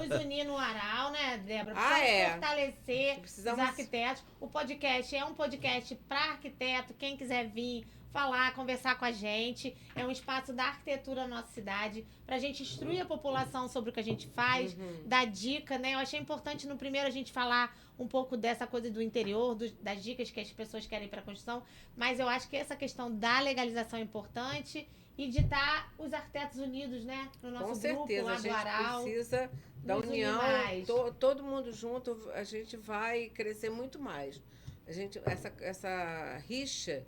Nos unir no Aral, né, Débora? Ah, Fortalecer Precisamos- os arquitetos. O podcast é um podcast para arquiteto. Quem quiser vir falar, conversar com a gente. É um espaço da arquitetura na nossa cidade, para a gente instruir a população sobre o que a gente faz, dar dica, né? Eu achei importante no primeiro a gente falar um pouco dessa coisa do interior, das dicas que as pessoas querem para a construção, mas eu acho que essa questão da legalização é importante e de estar os arquitetos unidos, né? No nosso Com grupo certeza, lá a do gente Aral. precisa da nos unir união, mais. todo mundo junto, a gente vai crescer muito mais. Essa rixa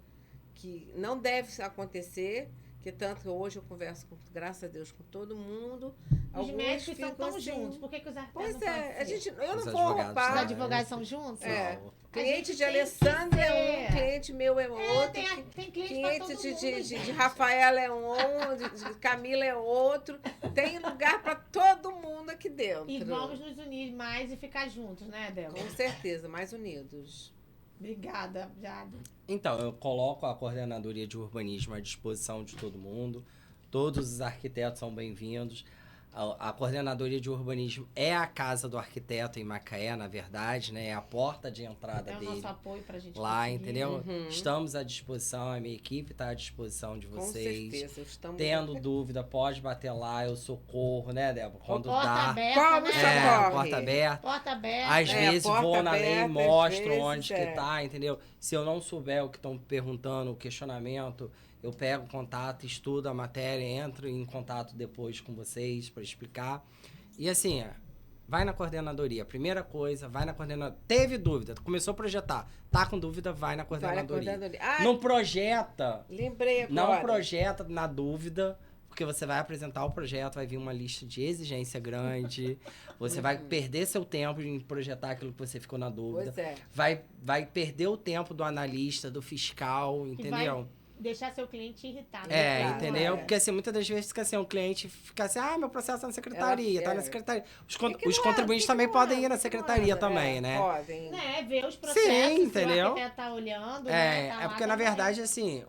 que não deve acontecer, que tanto que hoje eu converso, graças a Deus, com todo mundo. Os Alguns médicos são ficam tão assim, juntos. Por que os arquitetos Pois não podem é, ser? eu não Os vou advogados Os roubar. advogados são juntos? É. Não. Cliente A de gente tem que Alessandra é um, ser. cliente meu é outro. Tem cliente pra todo Cliente mundo, de gente. Rafaela é um, de Camila é outro. Tem lugar para todo mundo aqui dentro. E vamos nos unir mais e ficar juntos, né, Débora? Com certeza, mais unidos. Obrigada, Jade. Então, eu coloco a coordenadoria de urbanismo à disposição de todo mundo. Todos os arquitetos são bem-vindos. A coordenadoria de urbanismo é a casa do arquiteto em Macaé, na verdade, né? É a porta de entrada É o dele. nosso apoio pra gente Lá, conseguir. entendeu? Estamos à disposição, a minha equipe está à disposição de Com vocês. certeza. Estamos... Tendo dúvida, pode bater lá, eu socorro, né, Débora? Quando Porta dá. aberta, Como né? socorre? Porta aberta. Porta aberta. Às vezes porta vou na lei e aberta, às mostro vezes, onde que tá, entendeu? Se eu não souber o que estão perguntando, o questionamento, eu pego contato, estudo a matéria, entro em contato depois com vocês para explicar. E assim, vai na coordenadoria. Primeira coisa, vai na coordenadoria. Teve dúvida, começou a projetar. Tá com dúvida, vai na coordenadoria. Não projeta. Lembrei agora. Não projeta na dúvida, porque você vai apresentar o projeto, vai vir uma lista de exigência grande. Você vai perder seu tempo em projetar aquilo que você ficou na dúvida. Pois é. Vai perder o tempo do analista, do fiscal, entendeu? Deixar seu cliente irritado. Claro, Entendeu? é. Porque assim, muitas das vezes fica assim, o cliente fica assim, meu processo tá na secretaria, tá na secretaria. Os contribuintes também podem ir na secretaria também, né? Podem. Né, ver os processos, Sim, entendeu? se o arquiteto tá olhando, né? Tá É lá porque, na também. verdade, assim,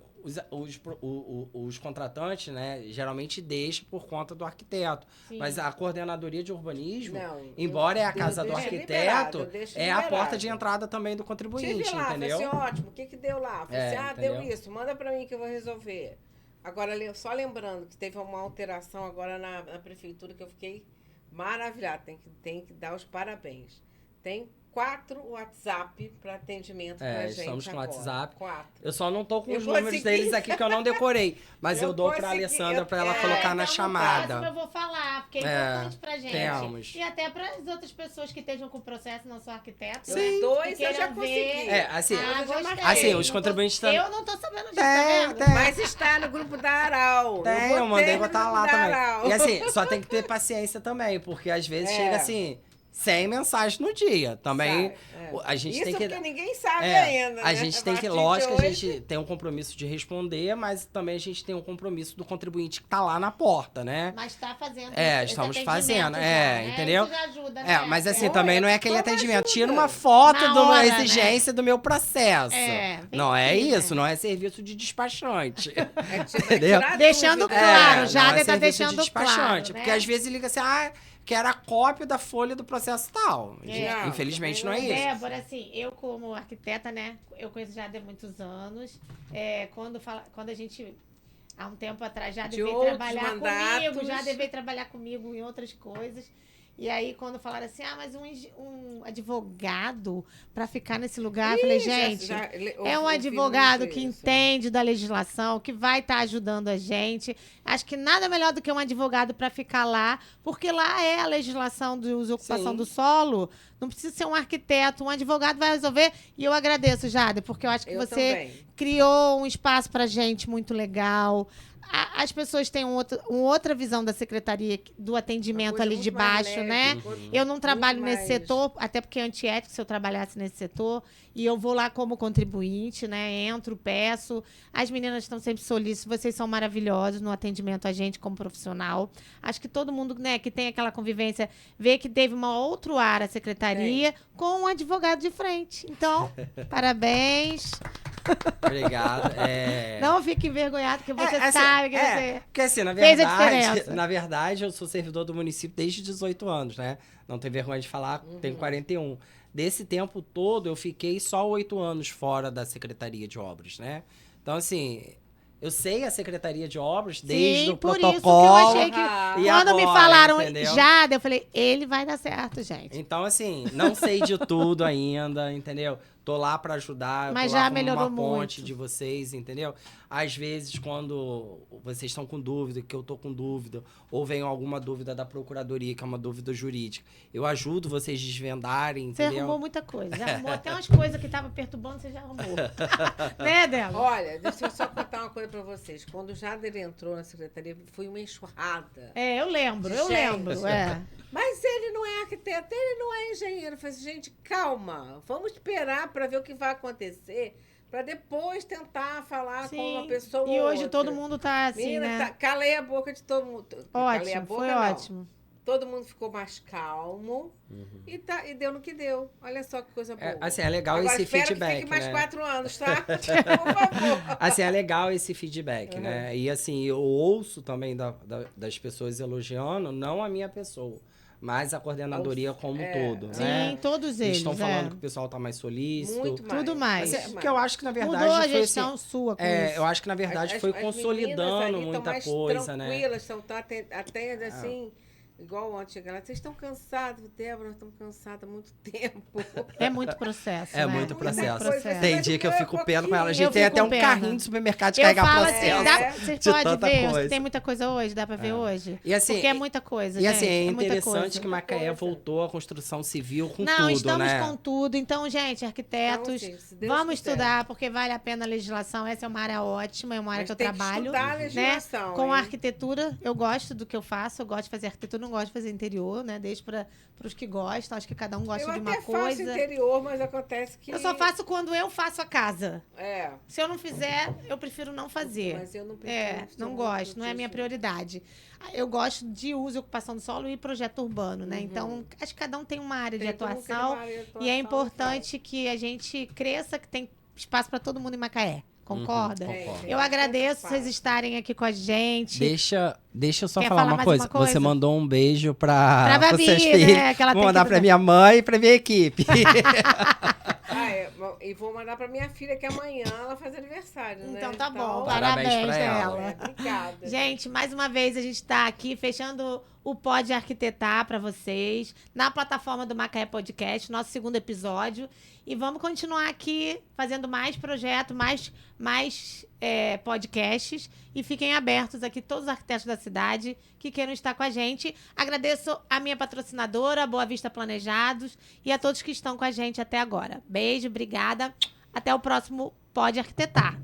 os contratantes, né, geralmente deixam por conta do arquiteto. Sim. Mas a coordenadoria de urbanismo, Não, embora é a eu casa do deixo arquiteto, liberado, eu deixo é a liberado. porta de entrada também do contribuinte, Tive lá, entendeu? falei assim, ótimo, o que deu lá? Falei assim, entendeu? deu isso, manda pra mim que eu vou resolver. Agora, só lembrando que teve uma alteração agora na prefeitura que eu fiquei maravilhada, tem que dar os parabéns. Tem 4 WhatsApp para atendimento pra gente estamos com o agora. WhatsApp. 4. Eu só não tô com Eu os números consegui. deles aqui que eu não decorei. Mas eu dou pra consegui, Alessandra pra ela eu- colocar Então, na no chamada. próximo eu vou falar, porque é importante pra gente. temos. E até para as outras pessoas que estejam com o processo, não sou arquiteto. Sim. Né? 2 Que eu já queiram consegui. ver. Assim, Gostei. assim, os Não contribuintes tô, também. Eu não tô sabendo disso, tá vendo? Mas está no grupo da Aral. Eu mandei no botar grupo lá da também. Aral. E assim, só tem que ter paciência também, porque às vezes chega assim, 100 mensagens no dia. Também a gente Isso tem que... porque ninguém sabe ainda, a né? gente tem que, partir de lógico, a hoje- gente tem um compromisso de responder, mas também a gente tem um compromisso do contribuinte que tá lá na porta, né? Mas tá fazendo. Estamos esse fazendo, atendimento já, entendeu? Isso já ajuda, né? Mas assim, Pô, também não é aquele como atendimento. ajuda? Tira uma foto Na de uma hora, exigência do meu processo. Não é tem que, isso, né? não é serviço de despachante. Entendeu? Deixando claro, já não é tá serviço deixando de despachante. claro, né? Porque às vezes liga assim, quero a cópia da folha do processo tal. Não, Infelizmente não é também isso. Débora, assim, eu como arquiteta, né, eu conheço já há muitos anos, quando a gente, há um tempo atrás, já De veio outros trabalhar mandatos. comigo, já veio trabalhar comigo em outras coisas, e aí quando falaram assim, mas um advogado para ficar nesse lugar, eu falei, gente... É um advogado que entende da legislação, que vai estar ajudando a gente. Acho que nada melhor do que um advogado para ficar lá, porque lá é a legislação de uso e ocupação Sim. do solo. Não precisa ser um arquiteto, um advogado vai resolver. E eu agradeço, Jade, porque eu acho que você também. criou um espaço para gente muito legal. As pessoas têm uma outra visão da secretaria, do atendimento coisa ali muito de mais baixo, leve, né? Eu não trabalho muito nesse mais- setor, até porque é antiético se eu trabalhasse nesse setor. E eu vou lá como contribuinte, né? Entro, peço. As meninas estão sempre solícitas. Vocês são maravilhosos no atendimento a gente como profissional. Acho que todo mundo, né, que tem aquela convivência, vê que teve uma outro ar a secretaria com um advogado de frente. Então, parabéns. Obrigado. Não fique envergonhado, que você assim, sabe que você... Porque assim, fez a diferença. na verdade, eu sou servidor do município desde 18 anos, né? Não tenho vergonha de falar, tenho 41. Desse tempo todo, eu fiquei só 8 anos fora da Secretaria de Obras, né? Então, assim, eu sei a Secretaria de Obras desde o por protocolo. isso que eu achei que e quando me agora, falaram entendeu? Jade, eu falei, ele vai dar certo, gente. Então, assim, não sei de tudo ainda, entendeu? Tô lá pra ajudar, Mas tô lá já como melhorou uma ponte muito. de vocês, entendeu? Às vezes, quando vocês estão com dúvida, que eu tô com dúvida, ou vem alguma dúvida da procuradoria, que é uma dúvida jurídica, eu ajudo vocês desvendarem, Você entendeu? arrumou muita coisa. Já arrumou até umas coisas que estavam perturbando, você já arrumou. Né, Débora? Olha, deixa eu só contar uma coisa pra vocês. Quando o Jader entrou na secretaria, foi uma enxurrada. Eu lembro, eu Gente. lembro. Mas ele não é arquiteto, ele não é engenheiro. Eu falei assim, gente, calma. Vamos esperar para ver o que vai acontecer, para depois tentar falar com uma pessoa E ou hoje outra. todo mundo tá assim, Menina, né? calei a boca de todo mundo. Calei a Ótimo, boca, foi não. ótimo. todo mundo ficou mais calmo e deu no que deu. Olha só que coisa boa. Assim, é legal Agora, esse espero feedback, que fique mais né? 4 anos, tá? Por favor. Assim, é legal esse feedback, né? E assim, eu ouço também das pessoas elogiando, não a minha pessoa, mas a coordenadoria como um todo, né? Sim, todos Eles eles. estão falando que o pessoal tá mais solícito. Muito mais. Tudo mais. muito Porque eu acho que, na verdade, Mudou a foi gestão assim, sua com isso. eu acho que, na verdade, foi consolidando muita coisa, né? Tranquilas, estão até assim, igual ontem chegaram lá. Vocês estão cansados, Débora? Nós estamos cansados há muito tempo. É muito processo, É né? muito processo. coisa. Tem dia que eu fico pena com ela. A Eu gente tem fico até um pena. carrinho de supermercado de Eu carregar falo processo. assim, você de pode tanta ver, coisa. tem muita coisa hoje, dá pra ver hoje? E assim, Porque é muita coisa, E gente, assim, é muita interessante coisa. que Macaé voltou à construção civil com Não, tudo, estamos né? com tudo. Então, gente, arquitetos, Então, gente, se Deus vamos quiser. estudar, porque vale a pena a legislação. Essa é uma área ótima, é uma área Mas que eu tem que trabalho. estudar a legislação, Com a hein? arquitetura, eu gosto do que eu faço. Eu gosto de fazer arquitetura, não gosto de fazer interior, né? Deixo para os que gostam. Acho que cada um gosta Eu de até uma faço coisa. interior, mas acontece que... Eu só faço quando eu faço a casa. É, Se eu não fizer, eu prefiro não fazer. mas eu não prefiro Não ter um gosto, outro não é a minha disso. prioridade. Eu gosto de uso e ocupação do solo e projeto urbano, né? Então, acho que cada um tem uma área de Todo mundo tem atuação. uma área de atuação, E é importante que a gente cresça, que tem espaço para todo mundo em Macaé. Concorda? Concordo. Eu agradeço vocês estarem aqui com a gente. Deixa eu só Quer falar falar uma mais coisa. uma coisa? Você mandou um beijo Pra para Babi, seus né? filhos. Que ela Vou tem mandar que- pra minha mãe e pra minha equipe. E vou mandar pra minha filha, que amanhã ela faz aniversário, né? Então tá bom, Parabéns parabéns pra ela. dela. Obrigada. Gente, mais uma vez a gente está aqui fechando o Pode Arquitetar para vocês na plataforma do Macaé Podcast, nosso segundo episódio. E vamos continuar aqui fazendo mais projetos, mais podcasts. E fiquem abertos aqui todos os arquitetos da cidade que queiram estar com a gente. Agradeço a minha patrocinadora, Boa Vista Planejados, e a todos que estão com a gente até agora. Beijo, obrigada. Até o próximo Pode Arquitetar.